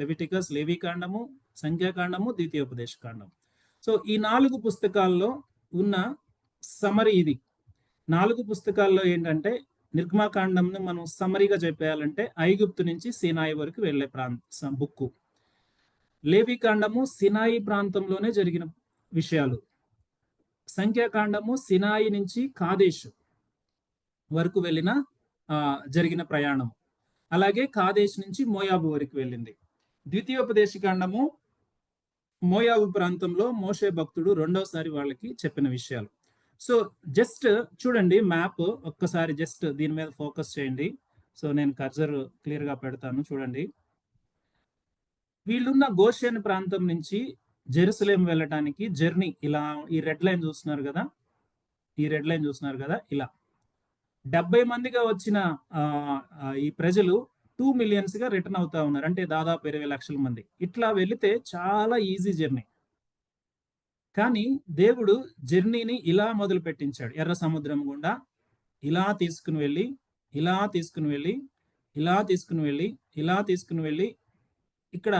లెవిటికస్ లేవికాండము, సంఖ్యాకాండము, ద్వితీయోపదేశ కాండము. సో ఈ 4 పుస్తకాల్లో ఉన్న సమరి ఇది. 4 పుస్తకాల్లో ఏంటంటే నిర్గమకాండంను మనం సమరిగా చెప్పేయాలంటే ఐగుప్తు నుంచి సినాయి వరకు వెళ్ళే బుక్కు. లేవికాండము సినాయి ప్రాంతంలోనే జరిగిన విషయాలు. సంఖ్యాకాండము సినాయి నుంచి కాదేశ్ వరకు వెళ్ళిన జరిగిన ప్రయాణం. అలాగే కాదేశ్ నుంచి మోయాబు వరకు వెళ్ళింది. ద్వితీయోపదేశ కాండము మోయాబు ప్రాంతంలో మోషే భక్తుడు రెండోసారి వాళ్ళకి చెప్పిన విషయాలు. సో జస్ట్ చూడండి మ్యాప్ ఒక్కసారి, జస్ట్ దీని మీద ఫోకస్ చేయండి. సో నేను కర్సర్ క్లియర్ గా పెడతాను, చూడండి. వీళ్ళున్న గోషెన్ ప్రాంతం నుంచి జెరూసలేం వెళ్ళటానికి జర్నీ ఇలా, ఈ రెడ్ లైన్ చూస్తున్నారు కదా, ఈ రెడ్ లైన్ చూస్తున్నారు కదా, ఇలా 70 మందిగా వచ్చిన ఈ ప్రజలు 2 millions గా రిటర్న్ అవుతా ఉన్నారు. అంటే దాదాపు 20 లక్షల మంది. ఇట్లా వెళితే చాలా ఈజీ జర్నీ. కానీ దేవుడు జర్నీని ఇలా మొదలు పెట్టించాడు. ఎర్ర సముద్రం గుండా ఇలా తీసుకుని వెళ్ళి, ఇలా తీసుకుని వెళ్ళి, ఇలా తీసుకుని వెళ్ళి, ఇలా తీసుకుని వెళ్ళి, ఇక్కడ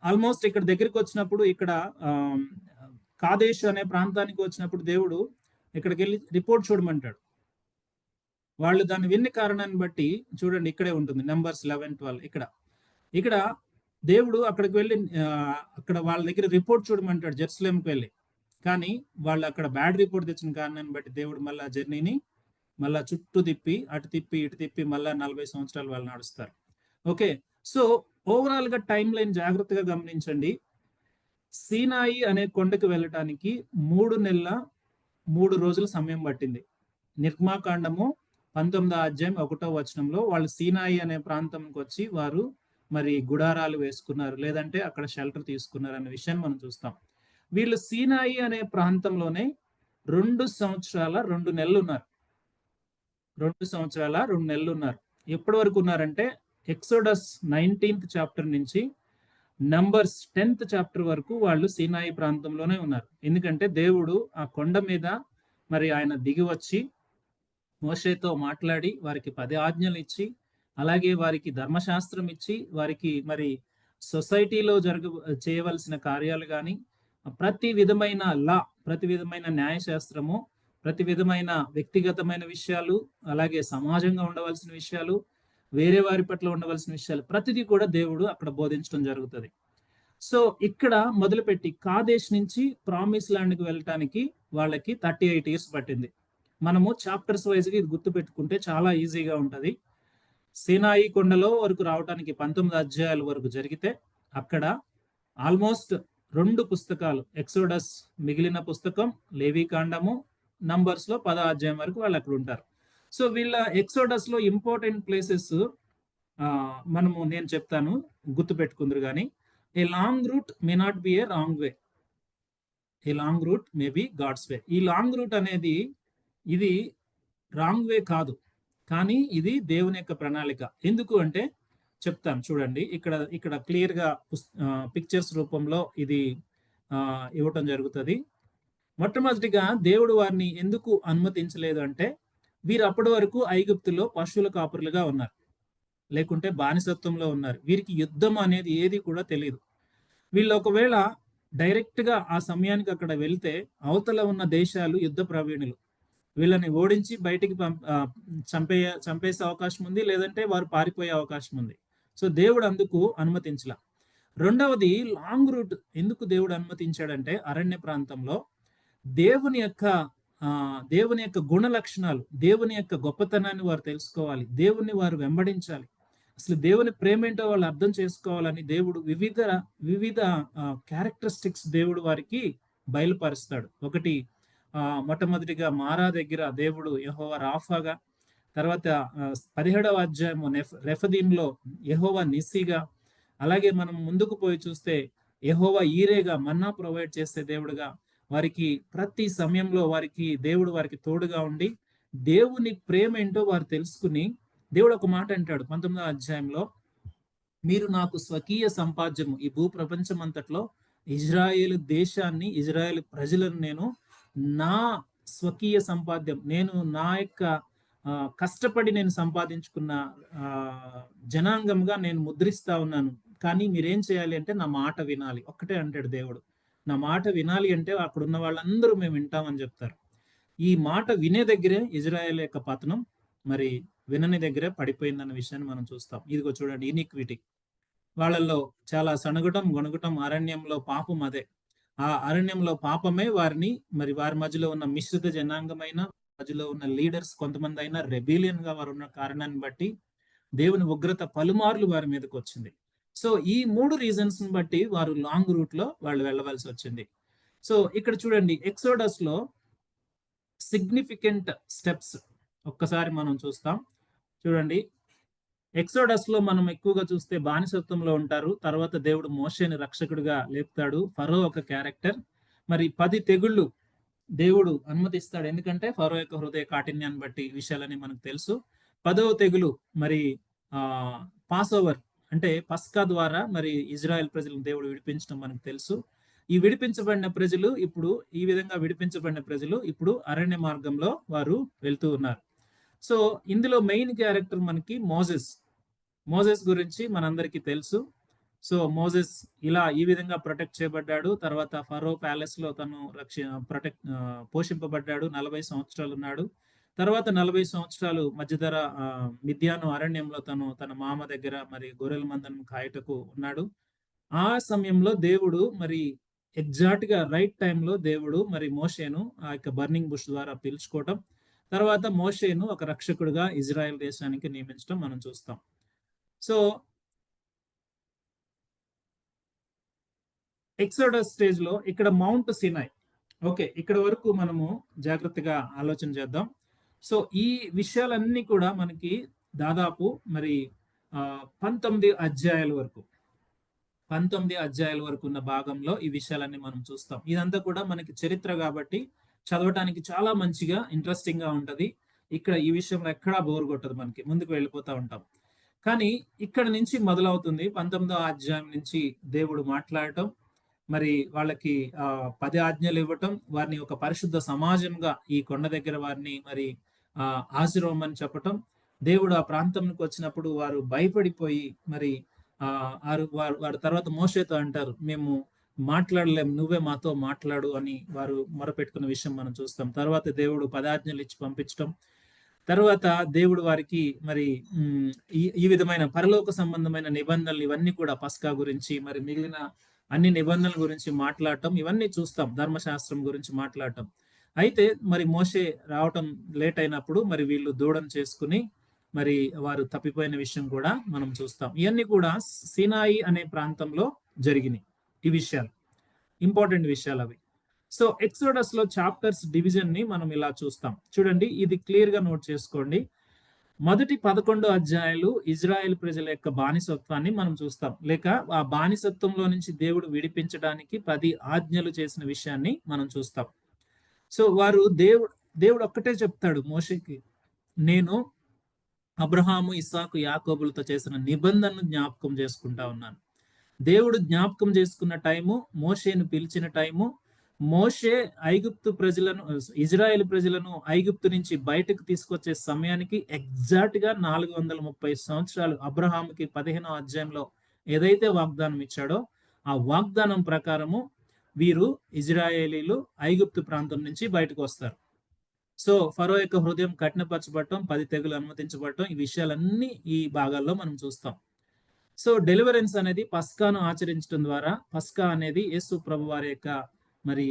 ఆల్మోస్ట్ ఇక్కడ దగ్గరికి వచ్చినప్పుడు, ఇక్కడ కాదేశ్ అనే ప్రాంతానికి వచ్చినప్పుడు దేవుడు ఇక్కడికి వెళ్ళి రిపోర్ట్ చూడమంటాడు. వాళ్ళు దాన్ని విన్న కారణాన్ని బట్టి చూడండి, ఇక్కడే ఉంటుంది Numbers 11-12. ఇక్కడ దేవుడు అక్కడికి వెళ్ళి అక్కడ వాళ్ళ దగ్గర రిపోర్ట్ చూడమంటాడు జెరూసలేంకి వెళ్ళి. కానీ వాళ్ళు అక్కడ బ్యాడ్ రిపోర్ట్ తెచ్చిన కారణాన్ని బట్టి దేవుడు మళ్ళీ జర్నీని మళ్ళా చుట్టూ తిప్పి, అటు తిప్పి ఇటు తిప్పి మళ్ళా 40 సంవత్సరాలు వాళ్ళు నడుస్తారు. ఓకే, సో ఓవరాల్ గా టైం లైన్ జాగ్రత్తగా గమనించండి. సీనాయి అనే కొండకు వెళ్ళటానికి 3 నెలల 3 రోజుల సమయం పట్టింది. నిర్గమకాండము 19వ అధ్యాయం 1వ వచనంలో వాళ్ళు సీనాయి అనే ప్రాంతంకి వచ్చి వారు మరి గుడారాలు వేసుకున్నారు, లేదంటే అక్కడ షెల్టర్ తీసుకున్నారు అనే విషయాన్ని మనం చూస్తాం. వీళ్ళు సీనాయి అనే ప్రాంతంలోనే 2 సంవత్సరాల 2 నెలలు ఉన్నారు. 2 సంవత్సరాల 2 నెలలు ఉన్నారు. ఎప్పటి వరకు ఉన్నారంటే ఎక్సోడస్ 19th చాప్టర్ నుంచి నంబర్స్ 10th చాప్టర్ వరకు వాళ్ళు సీనాయి ప్రాంతంలోనే ఉన్నారు. ఎందుకంటే దేవుడు ఆ కొండ మీద మరి ఆయన దిగి వచ్చి మోషేతో మాట్లాడి వారికి 10 ఆజ్ఞలు ఇచ్చి, అలాగే వారికి ధర్మశాస్త్రం ఇచ్చి, వారికి మరి సొసైటీలో చేయవలసిన కార్యాలు కానీ, ప్రతి విధమైన ప్రతి విధమైన న్యాయశాస్త్రము, ప్రతి విధమైన వ్యక్తిగతమైన విషయాలు, అలాగే సమాజంగా ఉండవలసిన విషయాలు, వేరే వారి పట్ల ఉండవలసిన విషయాలు, ప్రతిదీ కూడా దేవుడు అక్కడ బోధించడం జరుగుతుంది. సో ఇక్కడ మొదలుపెట్టి కాదేశ్ నుంచి ప్రామిస్ ల్యాండ్కి వెళ్ళటానికి వాళ్ళకి 38 years పట్టింది. మనము చాప్టర్స్ వైజ్గా ఇది గుర్తు పెట్టుకుంటే చాలా ఈజీగా ఉంటుంది. సీనాయి కొండలో వరకు రావడానికి 19 అధ్యాయాల వరకు జరిగితే, అక్కడ ఆల్మోస్ట్ 2 పుస్తకాలు, ఎక్సోడస్ మిగిలిన పుస్తకం, లేవికాండము, నంబర్స్ లో 10వ అధ్యాయం వరకు వాళ్ళు అక్కడ ఉంటారు. సో వీళ్ళ ఎక్సోడస్ లో ఇంపార్టెంట్ ప్లేసెస్ నేను చెప్తాను, గుర్తు పెట్టుకుందరు. కానీ a long route may not be a wrong way, a long route may be God's way. ఈ లాంగ్ రూట్ అనేది ఇది రాంగ్ వే కాదు, కానీ ఇది దేవుని యొక్క ప్రణాళిక. ఎందుకు అంటే చెప్తాను, చూడండి. ఇక్కడ క్లియర్ గా పిక్చర్స్ రూపంలో ఇది ఇవ్వటం జరుగుతుంది. మొట్టమొదటిగా దేవుడు వారిని ఎందుకు అనుమతించలేదు అంటే, వీరు అప్పటి వరకు ఐగుప్తులో పశువుల కాపురులుగా ఉన్నారు, లేకుంటే బానిసత్వంలో ఉన్నారు. వీరికి యుద్ధం అనేది ఏది కూడా తెలియదు. వీళ్ళు ఒకవేళ డైరెక్ట్ గా ఆ సమయానికి అక్కడ వెళ్తే అవతల ఉన్న దేశాలు యుద్ధ ప్రవీణులు, వీళ్ళని ఓడించి బయటికి చంపేసే అవకాశం ఉంది, లేదంటే వారు పారిపోయే అవకాశం ఉంది. సో దేవుడు అందుకు అనుమతించలా. రెండవది, లాంగ్ రూట్ ఎందుకు దేవుడు అనుమతించాడంటే, అరణ్య ప్రాంతంలో దేవుని యొక్క గుణ లక్షణాలు, దేవుని యొక్క గొప్పతనాన్ని వారు తెలుసుకోవాలి, దేవుని వారు వెంబడించాలి, అసలు దేవుని ప్రేమ ఏంటో వాళ్ళు అర్థం చేసుకోవాలని దేవుడు వివిధ క్యారెక్టరిస్టిక్స్ దేవుడు వారికి బయలుపరుస్తాడు. ఒకటి, మొట్టమొదటిగా మారా దగ్గర దేవుడు యెహోవా రాఫాగా, తర్వాత 17వ అధ్యాయము రెఫదీంలో యెహోవా నిస్సీగా, అలాగే మనం ముందుకు పోయి చూస్తే యెహోవా ఈరేగా మన్నా ప్రొవైడ్ చేసే దేవుడుగా, వారికి ప్రతి సమయంలో దేవుడు వారికి తోడుగా ఉండి దేవుని ప్రేమ ఏంటో వారు తెలుసుకుని, దేవుడు ఒక మాట అంటాడు 19వ అధ్యాయంలో, మీరు నాకు స్వకీయ సంపాద్యము, ఈ భూ ప్రపంచం అంతట్లో ఇజ్రాయేలు దేశాన్ని, ఇజ్రాయేల్ ప్రజలను నేను నా స్వకీయ సంపాద్యం, నేను నా యొక్క కష్టపడి నేను సంపాదించుకున్న జనాంగంగా నేను ముద్రిస్తా ఉన్నాను. కానీ మీరేం చేయాలి అంటే నా మాట వినాలి. ఒక్కటే అంటాడు దేవుడు, నా మాట వినాలి అంటే అక్కడ ఉన్న వాళ్ళందరూ మేము వింటామని చెప్తారు. ఈ మాట వినే దగ్గరే ఇజ్రాయేల్ యొక్క పతనం, మరి వినని దగ్గరే పడిపోయిందన్న విషయాన్ని మనం చూస్తాం. ఇదిగో చూడండి, ఇనిక్విటీ వాళ్ళల్లో చాలా సణుగటం గొణుగటం, అరణ్యంలో పాపం అదే. ఆ అరణ్యంలో పాపమే వారిని, మరి వారి మధ్యలో ఉన్న మిశ్రిత జనాంగమైన, మధ్యలో ఉన్న లీడర్స్ కొంతమంది అయినా రెబిలియన్ గా వారు ఉన్న కారణాన్ని బట్టి దేవుని ఉగ్రత పలుమార్లు వారి మీదకి వచ్చింది. సో ఈ 3 రీజన్స్ బట్టి వారు లాంగ్ రూట్ లో వాళ్ళు వెళ్ళవలసి వచ్చింది. సో ఇక్కడ చూడండి, ఎక్సోడస్ లో సిగ్నిఫికెంట్ స్టెప్స్ ఒక్కసారి మనం చూస్తాం. చూడండి, ఎక్సోడస్ లో మనం ఎక్కువగా చూస్తే బానిసత్వంలో ఉంటారు. తర్వాత దేవుడు మోషేని రక్షకుడిగా లేపుతాడు. ఫరో ఒక క్యారెక్టర్. మరి 10 తెగుళ్ళు దేవుడు అనుమతిస్తాడు, ఎందుకంటే ఫరో యొక్క హృదయ కాఠిన్యాన్ని బట్టి విషయాలని మనకు తెలుసు. 10వ తెగులు మరి పాస్ ఓవర్ అంటే పస్కా ద్వారా మరి ఇజ్రాయెల్ ప్రజలను దేవుడు విడిపించడం మనకు తెలుసు. ఈ విడిపించబడిన ప్రజలు ఇప్పుడు, ఈ విధంగా విడిపించబడిన ప్రజలు ఇప్పుడు అరణ్య మార్గంలో వారు వెళ్తూ ఉన్నారు. సో ఇందులో మెయిన్ క్యారెక్టర్ మనకి మోజెస్ గురించి మనందరికీ తెలుసు. సో మోజెస్ ఈ విధంగా ప్రొటెక్ట్ చేయబడ్డాడు. తర్వాత ఫరో ప్యాలెస్ లో తను పోషింపబడ్డాడు. 40 సంవత్సరాలు ఉన్నాడు. తర్వాత 40 సంవత్సరాలు మధ్యధర మిద్యాను అరణ్యంలో తన మామ దగ్గర మరి గొర్రెల మందను కాయటకు ఉన్నాడు. ఆ సమయంలో దేవుడు మరి ఎగ్జాక్ట్ గా రైట్ టైంలో దేవుడు మరి మోషేను ఆ యొక్క బర్నింగ్ బుష్ ద్వారా పిలుచుకోవటం, తర్వాత మోషేను ఒక రక్షకుడిగా ఇజ్రాయెల్ దేశానికి నియమించడం మనం చూస్తాం. సో ఎక్సోడస్ స్టేజ్ లో ఇక్కడ మౌంట్ సినాయ్. ఓకే, ఇక్కడ వరకు మనము జాగ్రత్తగా ఆలోచన చేద్దాం. సో ఈ విషయాలన్నీ కూడా మనకి దాదాపు మరి 19 అధ్యాయాల వరకు ఉన్న భాగంలో ఈ విషయాలన్నీ మనం చూస్తాం. ఇదంతా కూడా మనకి చరిత్ర కాబట్టి చదవటానికి చాలా మంచిగా ఇంట్రెస్టింగ్ గా ఉంటది. ఇక్కడ ఈ విషయంలో ఎక్కడా బోర్ కొట్టదు, మనకి ముందుకు వెళ్ళిపోతా ఉంటాం. కానీ ఇక్కడ నుంచి మొదలవుతుంది 19వ అధ్యాయం నుంచి దేవుడు మాట్లాడటం, మరి వాళ్ళకి 10 ఆజ్ఞలు ఇవ్వటం, వారిని ఒక పరిశుద్ధ సమాజంగా ఈ కొండ దగ్గర వారిని మరి ఆశీర్వమని చెప్పటం. దేవుడు ఆ ప్రాంతంకి వచ్చినప్పుడు వారు భయపడిపోయి మరి వారు తర్వాత మోషేతో అంటారు, మేము మాట్లాడలేం, నువ్వే మాతో మాట్లాడు అని వారు మొరపెట్టుకున్న విషయం మనం చూస్తాం. తర్వాత దేవుడు 10 ఆజ్ఞలు ఇచ్చి పంపించటం, తర్వాత దేవుడు వారికి మరి ఈ విధమైన పరలోక సంబంధమైన నిబంధనలు ఇవన్నీ కూడా పస్కా గురించి మరి మిగిలిన అన్ని నిబంధనల గురించి మాట్లాడటం, ఇవన్నీ చూస్తాం. ధర్మశాస్త్రం గురించి మాట్లాడటం. అయితే మరి మోషే రావటం లేట్ అయినప్పుడు మరి వీళ్ళు దూడం చేసుకుని మరి వారు తప్పిపోయిన విషయం కూడా మనం చూస్తాం. ఇవన్నీ కూడా సినాయి అనే ప్రాంతంలో జరిగినాయి. ఈ విషయాలు ఇంపార్టెంట్ విషయాలు అవి. సో ఎక్సోడస్ లో చాప్టర్స్ డివిజన్ ని మనం ఇలా చూస్తాం. చూడండి, ఇది క్లియర్ గా నోట్ చేసుకోండి. మొదటి 11 అధ్యాయాలు ఇజ్రాయెల్ ప్రజల యొక్క బానిసత్వాన్ని మనం చూస్తాం, లేక ఆ బానిసత్వంలో నుంచి దేవుడు విడిపించడానికి 10 ఆజ్ఞలు చేసిన విషయాన్ని మనం చూస్తాం. సో వారు దేవుడు ఒక్కటే చెప్తాడు మోషేకి, నేను అబ్రహాము, ఇస్సాకు, యాకోబులతో చేసిన నిబంధనను జ్ఞాపకం చేసుకుంటా ఉన్నాను. దేవుడు జ్ఞాపకం చేసుకున్న టైము, మోషేను పిలిచిన టైము, మోషే ఇజ్రాయెల్ ప్రజలను ఐగుప్తు నుంచి బయటకు తీసుకొచ్చే సమయానికి ఎగ్జాక్ట్ గా 430 సంవత్సరాలు అబ్రహాముకి 15వ అధ్యాయంలో ఏదైతే వాగ్దానం ఇచ్చాడో ఆ వాగ్దానం ప్రకారము వీరు ఇజ్రాయేలీలు ఐగుప్తు ప్రాంతం నుంచి బయటకు వస్తారు. సో ఫరో యొక్క హృదయం కఠినపరచబడటం, 10 తెగులు అనుమతించబడటం, ఈ విషయాలన్నీ ఈ భాగాల్లో మనం చూస్తాం. సో డెలివరెన్స్ అనేది పస్కాను ఆచరించడం ద్వారా, పస్కా అనేది యేసు ప్రభు వారి యొక్క మరి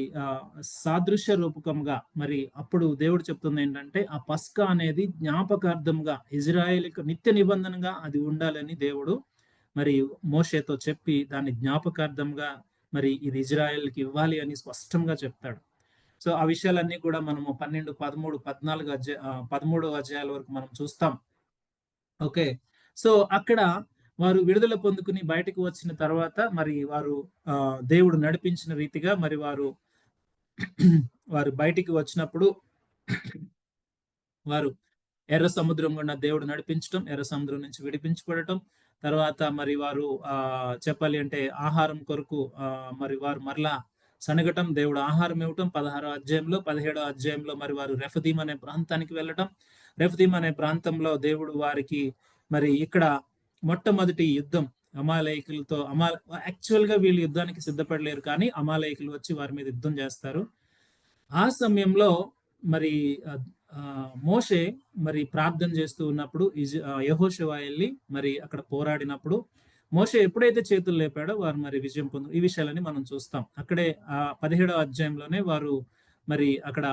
సాదృశ్య రూపకంగా, మరి అప్పుడు దేవుడు చెప్తుంది ఏంటంటే ఆ పస్కా అనేది జ్ఞాపకార్థంగా ఇజ్రాయేలుకు నిత్య నిబంధనగా అది ఉండాలని దేవుడు మరి మోషేతో చెప్పి దాన్ని జ్ఞాపకార్థంగా మరి ఇది ఇజ్రాయేల్కి ఇవ్వాలి అని స్పష్టంగా చెప్తాడు. సో ఆ విషయాలన్నీ కూడా మనము 12, 13, 13వ అధ్యాయాల వరకు మనం చూస్తాం. ఓకే, సో అక్కడ వారు విడుదల పొందుకుని బయటకు వచ్చిన తర్వాత మరి వారు దేవుడు నడిపించిన రీతిగా మరి వారు బయటికి వచ్చినప్పుడు వారు ఎర్ర సముద్రం గుండా దేవుడు నడిపించడం, ఎర్ర సముద్రం నుంచి విడిపించబడటం, తర్వాత మరి వారు చెప్పాలి అంటే ఆహారం కొరకు మరి వారు మరలా సనగటం, దేవుడు ఆహారం ఇవ్వటం 16వ అధ్యాయంలో. 17వ అధ్యాయంలో మరి వారు రెఫదీం అనే ప్రాంతానికి వెళ్ళటం. రెఫదీం అనే ప్రాంతంలో దేవుడు వారికి మరి ఇక్కడ మొట్టమొదటి యుద్ధం అమాలేకులతో యాక్చువల్ గా వీళ్ళు యుద్ధానికి సిద్ధపడలేరు, కానీ అమాలేకులు వచ్చి వారి మీద యుద్ధం చేస్తారు. ఆ సమయంలో మరి మోషే మరి ప్రార్థన చేస్తూ ఉన్నప్పుడు యెహోషువ వెళ్ళి మరి అక్కడ పోరాడినప్పుడు మోషే ఎప్పుడైతే చేతులు లేపాడో వారు మరి విజయం ఈ విషయాలని మనం చూస్తాం. అక్కడే 17వ అధ్యాయంలోనే వారు మరి అక్కడ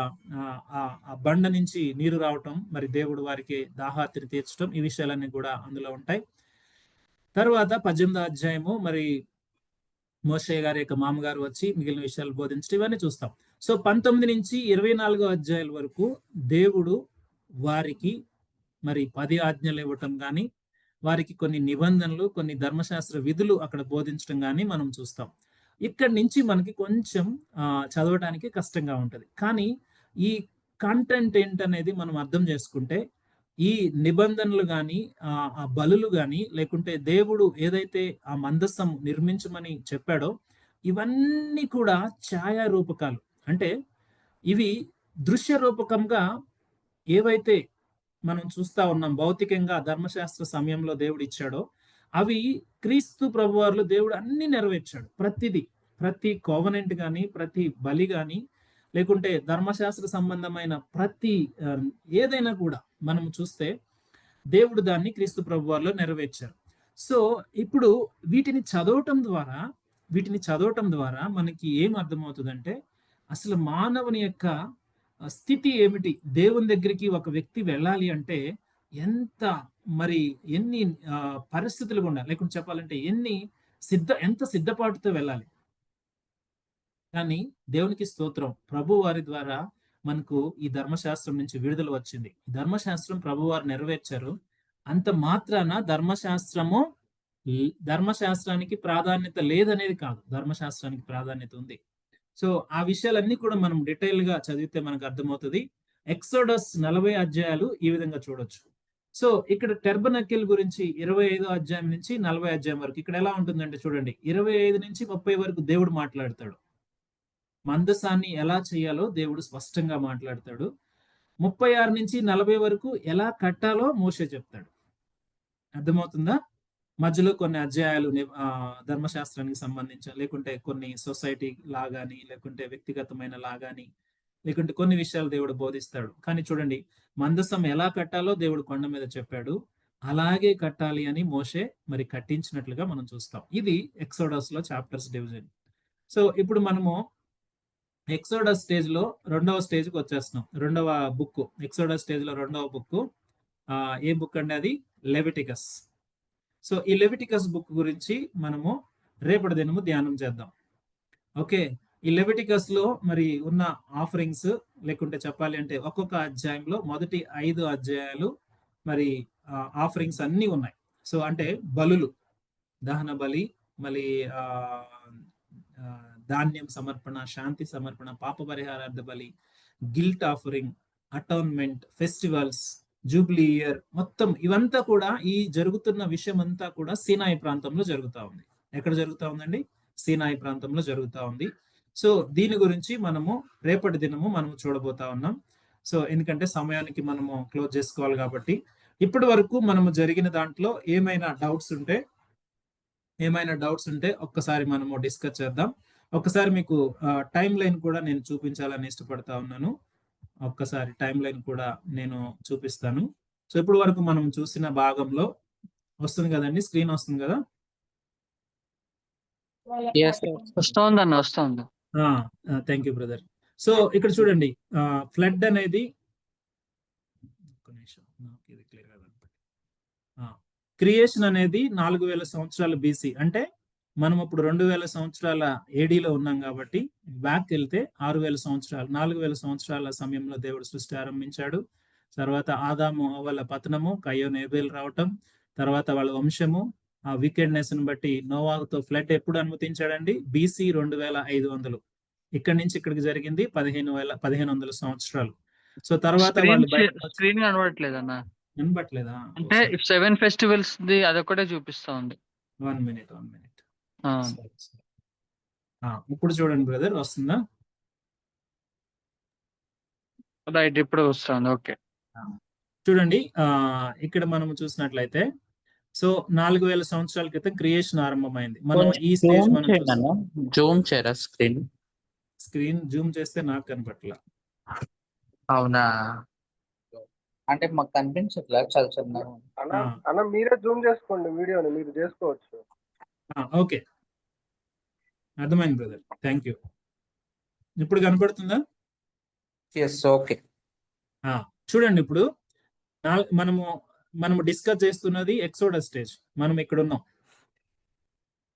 ఆ బండ నుంచి నీరు రావటం, మరి దేవుడు వారికి దాహార్తిని తీర్చడం, ఈ విషయాలన్నీ కూడా అందులో ఉంటాయి. తర్వాత 18వ అధ్యాయము మరి మోషే గారి యొక్క మామగారు వచ్చి మిగిలిన విషయాలు బోధించడం, ఇవన్నీ చూస్తాం. సో 19 నుంచి 24వ అధ్యాయాల వరకు దేవుడు వారికి మరి 10 ఆజ్ఞలు ఇవ్వటం కానీ, వారికి కొన్ని నిబంధనలు, కొన్ని ధర్మశాస్త్ర విధులు అక్కడ బోధించడం కానీ మనం చూస్తాం. ఇక్కడి నుంచి మనకి కొంచెం చదవడానికి కష్టంగా ఉంటుంది, కానీ ఈ కంటెంట్ ఏంటనేది మనం అర్థం చేసుకుంటే ఈ నిబంధనలు కానీ ఆ బలులు కానీ, లేకుంటే దేవుడు ఏదైతే ఆ మందసం నిర్మించమని చెప్పాడో ఇవన్నీ కూడా ఛాయారూపకాలు. అంటే ఇవి దృశ్య రూపకంగా ఏవైతే మనం చూస్తా ఉన్నాం, భౌతికంగా ధర్మశాస్త్ర సమయంలో దేవుడు ఇచ్చాడో అవి క్రీస్తు ప్రభువారిలో దేవుడు అన్ని నెరవేర్చాడు. ప్రతి కోవనెంట్ కానీ, ప్రతి బలి కానీ, లేకుంటే ధర్మశాస్త్ర సంబంధమైన ప్రతి ఏదైనా కూడా మనం చూస్తే దేవుడు దాన్ని క్రీస్తు ప్రభువారిలో నెరవేర్చారు. సో ఇప్పుడు వీటిని చదవటం ద్వారా మనకి ఏం అర్థమవుతుందంటే అసలు మానవుని యొక్క స్థితి ఏమిటి, దేవుని దగ్గరికి ఒక వ్యక్తి వెళ్ళాలి అంటే ఎన్ని పరిస్థితులు గుండా, లేకుంటే చెప్పాలంటే ఎంత సిద్ధపాటుతో వెళ్ళాలి. కానీ దేవునికి స్తోత్రం, ప్రభు వారి ద్వారా మనకు ఈ ధర్మశాస్త్రం నుంచి విడుదల వచ్చింది. ధర్మశాస్త్రం ప్రభు వారు నెరవేర్చారు. అంత మాత్రాన ధర్మశాస్త్రానికి ప్రాధాన్యత లేదనేది కాదు, ధర్మశాస్త్రానికి ప్రాధాన్యత ఉంది. సో ఆ విషయాలన్నీ కూడా మనం డీటెయిల్ గా చదివితే మనకు అర్థమవుతుంది. ఎక్సోడస్ 40 అధ్యాయాలు ఈ విధంగా చూడొచ్చు. సో ఇక్కడ టెర్బనకిల్ గురించి 25వ అధ్యాయం నుంచి 40 అధ్యాయం వరకు ఇక్కడ ఎలా ఉంటుందంటే చూడండి, 25 నుంచి 30 వరకు దేవుడు మాట్లాడతాడు. మందసాన్ని ఎలా చేయాలో దేవుడు స్పష్టంగా మాట్లాడతాడు. 36 నుంచి 40 వరకు ఎలా కట్టాలో మోషే చెప్తాడు. అర్థమవుతుందా? మధ్యలో కొన్ని అధ్యాయాలు ధర్మశాస్త్రానికి సంబంధించి, లేకుంటే కొన్ని సొసైటీ లాగాని, లేకుంటే వ్యక్తిగతమైన లాగాని, లేకుంటే కొన్ని విషయాలు దేవుడు బోధిస్తాడు. కానీ చూడండి, మందసం ఎలా కట్టాలో దేవుడు కొండ మీద చెప్పాడు, అలాగే కట్టాలి అని మోషే మరి కట్టించినట్లుగా మనం చూస్తాం. ఇది ఎక్సోడస్ లో చాప్టర్స్ డివిజన్. సో ఇప్పుడు మనము ఎక్సోడస్ స్టేజ్ లో 2వ స్టేజ్కి వచ్చేస్తున్నాం. 2వ బుక్, ఎక్సోడస్ స్టేజ్ లో 2వ బుక్ ఏ బుక్ అంటే అది లెవిటికస్. సో ఈ లెవిటికస్ బుక్ గురించి మనము రేపటి దినము ధ్యానం చేద్దాం. ఓకే, ఈ లెవిటికస్ లో మరి ఉన్న ఆఫరింగ్స్, లేకుంటే చెప్పాలి అంటే ఒక్కొక్క అధ్యాయంలో మొదటి 5 అధ్యాయాలు మరి ఆఫరింగ్స్ అన్ని ఉన్నాయి. సో అంటే బలులు, దహన బలి, మళ్ళీ ధాన్యం సమర్పణ, శాంతి సమర్పణ, పాప పరిహారార్థ బలి, guilt offering, atonement, festivals, Jubilee year, మొత్తం ఇవంతా కూడా ఈ జరుగుతున్న విషయం అంతా కూడా సీనాయి ప్రాంతంలో జరుగుతా ఉంది. ఎక్కడ జరుగుతా ఉందండి? సీనాయి ప్రాంతంలో జరుగుతా ఉంది. సో దీని గురించి మనము రేపటి దినము మనము చూడబోతా ఉన్నాం. సో ఎందుకంటే సమయానికి మనము క్లోజ్ చేసుకోవాలి కాబట్టి ఇప్పటి వరకు మనము జరిగిన దాంట్లో ఏమైనా డౌట్స్ ఉంటే ఒక్కసారి మనము డిస్కస్ చేద్దాం. ఒక్కసారి మీకు టైం లైన్ కూడా నేను చూపించాలని ఇష్టపడతా ఉన్నాను. ఒక్కసారి టైం లైన్ కూడా నేను చూపిస్తాను. సో ఇప్పటి వరకు మనం చూసిన భాగంలో వస్తుంది కదండి, స్క్రీన్ వస్తుంది కదా? వస్తుంది. Thank you brother. సో ఇక్కడ చూడండి, ఫ్లడ్ అనేది క్రియేషన్ అనేది 4000 సంవత్సరాల బీసీ, అంటే మనం ఇప్పుడు 2000 సంవత్సరాల ఏడీలో ఉన్నాం కాబట్టి బ్యాక్ వెళ్తే 6000 సంవత్సరాలు, 4000 సంవత్సరాల సమయంలో దేవుడు సృష్టి ఆరంభించాడు. తర్వాత ఆదాము అవ్వల పతనము, కయ్యోను ఏబేలు రావటం, తర్వాత వాళ్ళ వంశము, ఆ వికెడ్నెస్ ని బట్టి నోవాహుతో ఫ్లడ్ ఎప్పుడు అనుమతించాడండి? బీసీ 2500. ఇక్కడి నుంచి ఇక్కడికి జరిగింది 1500 సంవత్సరాలు. సో తర్వాత వాళ్ళు బయటకు వచ్చి స్క్రీన్ కనబడట్లేదు అన్న. వినపట్లేదా? అంటే 7 ఫెస్టివల్స్ ది అదొకటే చూపిస్తా ఉంది. 1 మినిట్. ఆ, సరే. ఇప్పుడు చూడండి బ్రదర్, వస్తుందా? రైట్, ఇప్పుడు వస్తుంది. ఓకే. చూడండి, ఇక్కడ మనం చూసినట్లయితే సో 4000 సంవత్సరాల క్రితం క్రియేషన్ ఆరంభమైంది. మనం ఈ స్టేజ్ మనం జూమ్ చేయరా స్క్రీన్? స్క్రీన్ జూమ్ చేస్తే నాకు కనపట్ల. అవునా, అంటే మాకు కనిపించట్లేదు. చాలా చిన్నగా. అన్న మీరే జూమ్ చేసుకోండి, వీడియోని మీరు చేసుకోవచ్చు. ఓకే, అర్థమైంది బ్రదర్, థ్యాంక్ యూ. ఇప్పుడు కనపడుతుందా? ఓకే. చూడండి, ఇప్పుడు మనము డిస్కస్ చేస్తున్నది ఎక్సోడస్ స్టేజ్. మనం ఇక్కడ ఉన్నాం.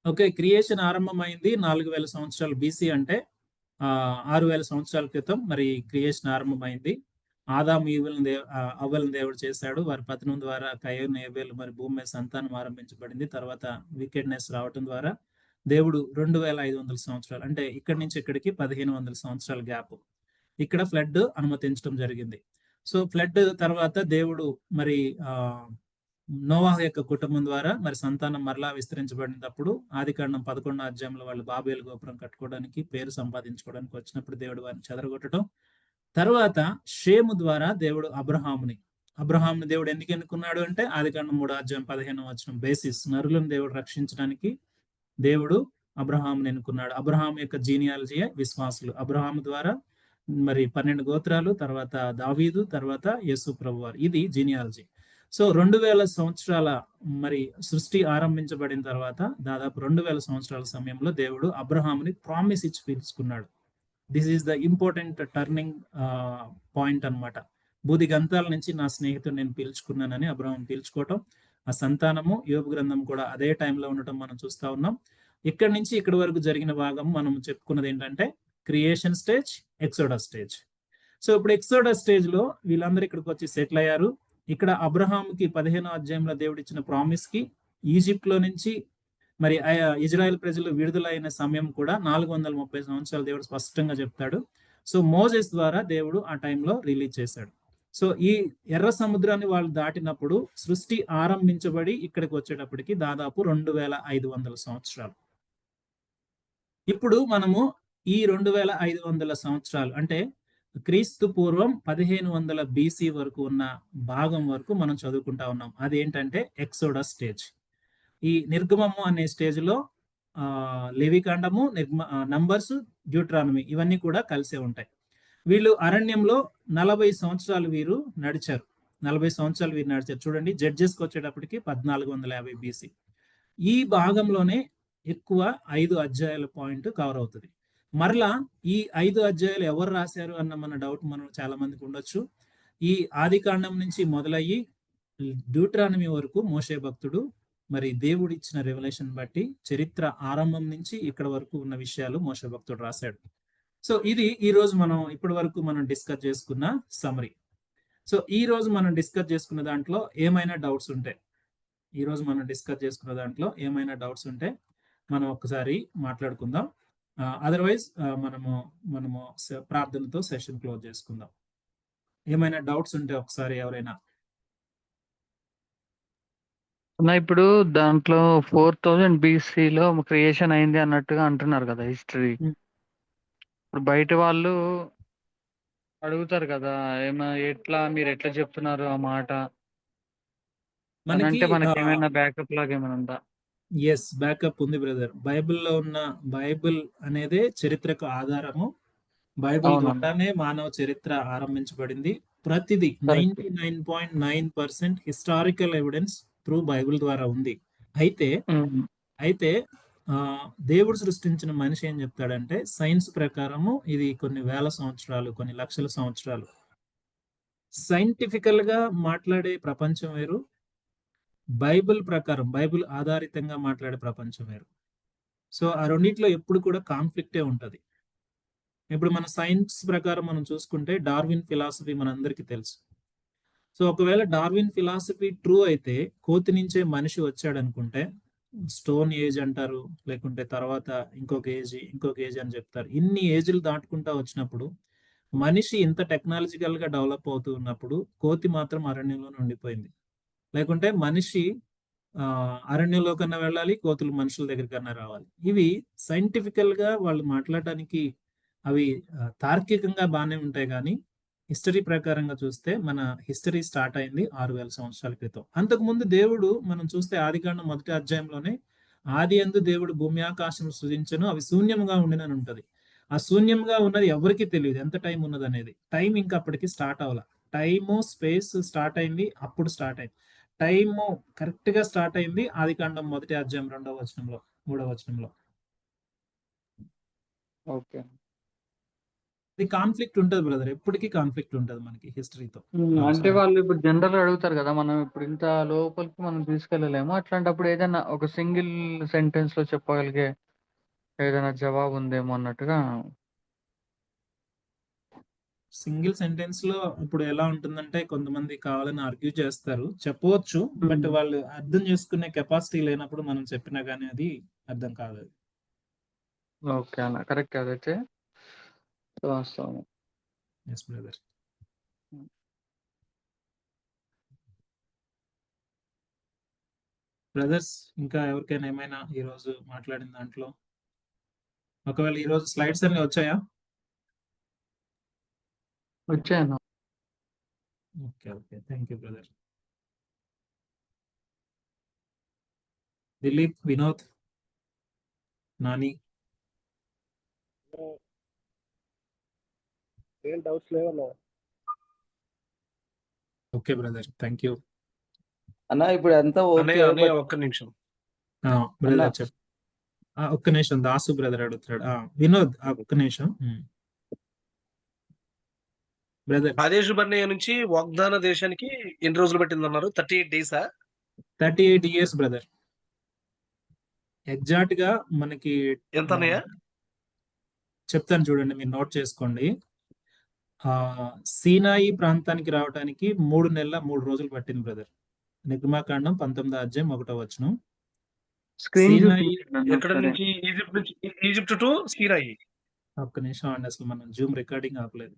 ఓకే, క్రియేషన్ ఆరంభమైంది 4000 సంవత్సరాలు బీసీ, అంటే 6000 సంవత్సరాల క్రితం మరి క్రియేషన్ ఆరంభమైంది. ఆదాము అవ్వలను దేవుడు చేశాడు. వారి పతనం ద్వారా కయను ఏబేలు మరి భూమి మీద సంతానం ఆరంభించబడింది. తర్వాత వికెడ్నెస్ రావటం ద్వారా దేవుడు 2500 సంవత్సరాలు, అంటే ఇక్కడి నుంచి ఇక్కడికి 1500 సంవత్సరాల గ్యాప్, ఇక్కడ ఫ్లడ్ అనుమతించడం జరిగింది. సో ఫ్లడ్ తర్వాత దేవుడు మరి నోవాహు యొక్క కుటుంబం ద్వారా మరి సంతానం మరలా విస్తరించబడినప్పుడు ఆదికాండం 11వ అధ్యాయంలో వాళ్ళు బాబేలు గోపురం కట్టుకోవడానికి, పేరు సంపాదించుకోవడానికి వచ్చినప్పుడు దేవుడు వారిని చెదరగొట్టడం. తర్వాత షేము ద్వారా దేవుడు అబ్రహాముని దేవుడు ఎందుకు ఎన్నుకున్నాడు అంటే ఆదికాండం 3వ అధ్యాయం 15వ వచనం బేసిస్. నరులను దేవుడు రక్షించడానికి దేవుడు అబ్రహాముని ఎన్నుకున్నాడు. అబ్రహాం యొక్క జీనియాలజీయే విశ్వాసులు. అబ్రహాము ద్వారా మరి 12 గోత్రాలు, తర్వాత దావీదు, తర్వాత యేసు ప్రభువారు. ఇది జీనియాలజీ. సో 2000 సంవత్సరాల మరి సృష్టి ఆరంభించబడిన తర్వాత దాదాపు 2000 సంవత్సరాల సమయంలో దేవుడు అబ్రహాముని ప్రామిస్ ఇచ్చి పిలుచుకున్నాడు. This is the important turning point అన్నమాట. బూది గంతాల నుంచి నా స్నేహితుడు నేను పిలుచుకున్నానని అబ్రహాం పిలుచుకోవటం, ఆ సంతానము యోబు గ్రంథం కూడా అదే టైంలో ఉండటం మనం చూస్తా ఉన్నాం. ఇక్కడి నుంచి ఇక్కడి వరకు జరిగిన భాగం మనం చెప్పుకున్నది ఏంటంటే creation stage, exodus stage. So ఇప్పుడు ఎక్సోడస్ స్టేజ్ లో వీళ్ళందరూ ఇక్కడికి వచ్చి సెటిల్ అయ్యారు. ఇక్కడ అబ్రహాంకి 15వ అధ్యాయంలో దేవుడు ఇచ్చిన ప్రామిస్ కి ఈజిప్ట్ లో నుంచి మరి ఇజ్రాయెల్ ప్రజలు విడుదలైన సమయం కూడా 430 సంవత్సరాలు దేవుడు స్పష్టంగా చెప్తాడు. సో మోజెస్ ద్వారా దేవుడు ఆ టైంలో రిలీజ్ చేశాడు. సో ఈ ఎర్ర సముద్రాన్ని వాళ్ళు దాటినప్పుడు సృష్టి ఆరంభించబడి ఇక్కడికి వచ్చేటప్పటికి దాదాపు 2500 సంవత్సరాలు. ఇప్పుడు మనము ఈ 2500 సంవత్సరాలు అంటే క్రీస్తు పూర్వం 1500 బీసీ వరకు ఉన్న భాగం వరకు మనం చదువుకుంటా ఉన్నాం. అదేంటంటే ఎక్సోడస్ స్టేజ్. ఈ నిర్గమము అనే స్టేజ్ లో లేవికాండము, నంబర్స్, డ్యూట్రానమీ ఇవన్నీ కూడా కలిసే ఉంటాయి. వీళ్ళు అరణ్యంలో 40 సంవత్సరాలు వీరు నడిచారు. 40 సంవత్సరాలు వీరు నడిచారు. చూడండి, జడ్జెస్కి వచ్చేటప్పటికి 1450 బీసీ. ఈ భాగంలోనే ఎక్కువ 5 అధ్యాయాల పాయింట్ కవర్ అవుతుంది. మరలా ఈ 5 అధ్యాయాలు ఎవరు రాశారు అన్న మన డౌట్ మనం చాలా మందికి ఉండొచ్చు. ఈ ఆదికాండం నుంచి మొదలయ్యి డ్యూట్రానమీ వరకు మోషే భక్తుడు మరి దేవుడు ఇచ్చిన రెవల్యూషన్ బట్టి చరిత్ర ఆరంభం నుంచి ఇక్కడ వరకు ఉన్న విషయాలు మోషే భక్తుడు రాశాడు. సో ఇది ఈ రోజు మనం ఇప్పటి వరకు మనం డిస్కస్ చేసుకున్న సమరీ. సో ఈ రోజు మనం డిస్కస్ చేసుకున్న దాంట్లో ఏమైనా డౌట్స్ ఉంటే మనం ఒకసారి మాట్లాడుకుందాం. అదర్వైజ్ మనము ప్రార్థనతో సెషన్ క్లోజ్ చేసుకుందాం. ఏమైనా డౌట్స్ ఉంటే ఒకసారి ఎవరైనా. ఇప్పుడు దాంట్లో 4000 BC-లో క్రియేషన్ అయింది అన్నట్టుగా అంటున్నారు కదా హిస్టరీ. ఇప్పుడు బయట వాళ్ళు అడుగుతారు కదా, మీరు ఎట్లా చెప్తున్నారు ఆ మాట అంటే మనకి ఏమైనా బ్యాకప్ లాగా ఏమైనా ఉందా? ఎస్, బ్యాకప్ ఉంది బ్రదర్. బైబిల్లో ఉన్న బైబిల్ అనేదే చరిత్రకు ఆధారము. బైబిల్ ద్వారానే మానవ చరిత్ర ఆరంభించబడింది. ప్రతిదీ 99.9% హిస్టారికల్ ఎవిడెన్స్ త్రూ బైబిల్ ద్వారా ఉంది. అయితే దేవుడు సృష్టించిన మనిషి ఏం చెప్తాడంటే సైన్స్ ప్రకారము ఇది కొన్ని వేల సంవత్సరాలు, కొన్ని లక్షల సంవత్సరాలు. సైంటిఫికల్ గా మాట్లాడే ప్రపంచం వేరు, బైబిల్ ప్రకారం బైబిల్ ఆధారితంగా మాట్లాడే ప్రపంచం వేరు. సో ఆ రెండింటిలో ఎప్పుడు కూడా కాన్ఫ్లిక్టే ఉంటది. ఇప్పుడు మన సైన్స్ ప్రకారం మనం చూసుకుంటే డార్విన్ ఫిలాసఫీ మనందరికీ తెలుసు. సో ఒకవేళ డార్విన్ ఫిలాసఫీ ట్రూ అయితే కోతి నుంచే మనిషి వచ్చాడు అనుకుంటే స్టోన్ ఏజ్ అంటారు, లేకుంటే తర్వాత ఇంకొక ఏజ్ అని చెప్తారు. ఇన్ని ఏజ్లు దాటుకుంటా వచ్చినప్పుడు మనిషి ఇంత టెక్నాలజికల్ గా డెవలప్ అవుతూ ఉన్నప్పుడు కోతి మాత్రం అరణ్యంలోనే ఉండిపోయింది. లేకుంటే మనిషి అరణ్యంలో కన్నా వెళ్ళాలి, కోతులు మనుషుల దగ్గర కన్నా రావాలి. ఇవి సైంటిఫికల్ గా వాళ్ళు మాట్లాడటానికి అవి తార్కికంగా బాగానే ఉంటాయి, కానీ హిస్టరీ ప్రకారంగా చూస్తే మన హిస్టరీ స్టార్ట్ అయింది 6000 సంవత్సరాల క్రితం. అంతకుముందు దేవుడు మనం చూస్తే ఆదికాండం 1వ అధ్యాయంలోనే ఆది యందు దేవుడు భూమి ఆకాశం సృజించను, అవి శూన్యంగా ఉండినని ఉంటది. ఆ శూన్యంగా ఉన్నది ఎవరికి తెలియదు ఎంత టైం ఉన్నది అనేది. టైం ఇంకా అప్పటికి స్టార్ట్ అవ్వాల. టైము స్పేస్ స్టార్ట్ అయింది, అప్పుడు స్టార్ట్ అయింది. టైము కరెక్ట్ గా స్టార్ట్ అయింది ఆదికాండం 1వ అధ్యాయం 2వ వచనంలో 3వ వచనంలో. ఓకే. ఇది కాన్ఫ్లిక్ట్ ఉంటది బ్రదర్, ఎప్పటికీ కాన్ఫ్లిక్ట్ ఉంటది మనకి హిస్టరీతో. అంటే వాళ్ళు ఇప్పుడు జనరల్ అడుగుతారు కదా, మనం ఇప్పుడు ఇంత లోపలికి మనం తీసుకెళ్ళలేము. అట్లాంటప్పుడు ఏదైనా ఒక సింగిల్ సెంటెన్స్ లో చెప్పగలిగే ఏదైనా జవాబు ఉందేమో అన్నట్టుగా. సింగిల్ సెంటెన్స్ లో ఇప్పుడు ఎలా ఉంటుందంటే కొంతమంది కావాలని ఆర్గ్యూ చేస్తారు, చెప్పవచ్చు, బట్ వాళ్ళు అర్థం చేసుకునే కెపాసిటీ లేనప్పుడు మనం చెప్పినా గానీ అది అర్థం కాదు. ఓకే అన్న, కరెక్ట్. అదైతే వాస్తవం. Yes brother. బ్రదర్స్, ఇంకా ఎవరికైనా ఏమైనా ఈరోజు మాట్లాడిన దాంట్లో, ఒకవేళ ఈరోజు స్లైడ్స్ అన్ని వచ్చాయా? వచ్చాయన్న. Okay okay, thank you brother. Dilip, Vinod, Nani. ఏం డౌట్స్ లేవన్నా? Okay brother, thank you. అన్న ఇప్పుడు అంతా ఓకే. అన్నయ్య ఒక్క నిమిషం బ్రదర్ చెప్. ఒక్క నిమిషం, దాసు బ్రదర్ అడుగుతాడు. వినోద్ ఒక్క నిమిషం బ్రదర్. ఆదేశ్ బర్నియా నుంచి వాగ్దాన దేశానికి ఎన్ని రోజులు పట్టింది అన్నారు? 38 డేసా? 38 years బ్రదర్. ఎగ్జాక్ట్ గా మనకి ఎంత అన్నయ్య? చెప్తాను చూడండి, మీరు నోట్ చేసుకోండి. సీనాయి ప్రాంతానికి రావడానికి 3 నెలల 3 రోజులు పట్టింది బ్రదర్. నిర్గమాకాండం 19వ అధ్యాయం 1వ వచనం. ఎక్కడ నుంచి? ఈజిప్ట్ టు సీనాయి. ఒక్క నిమిషం అండి, అసలు మనం జూమ్ రికార్డింగ్ ఆపలేదు.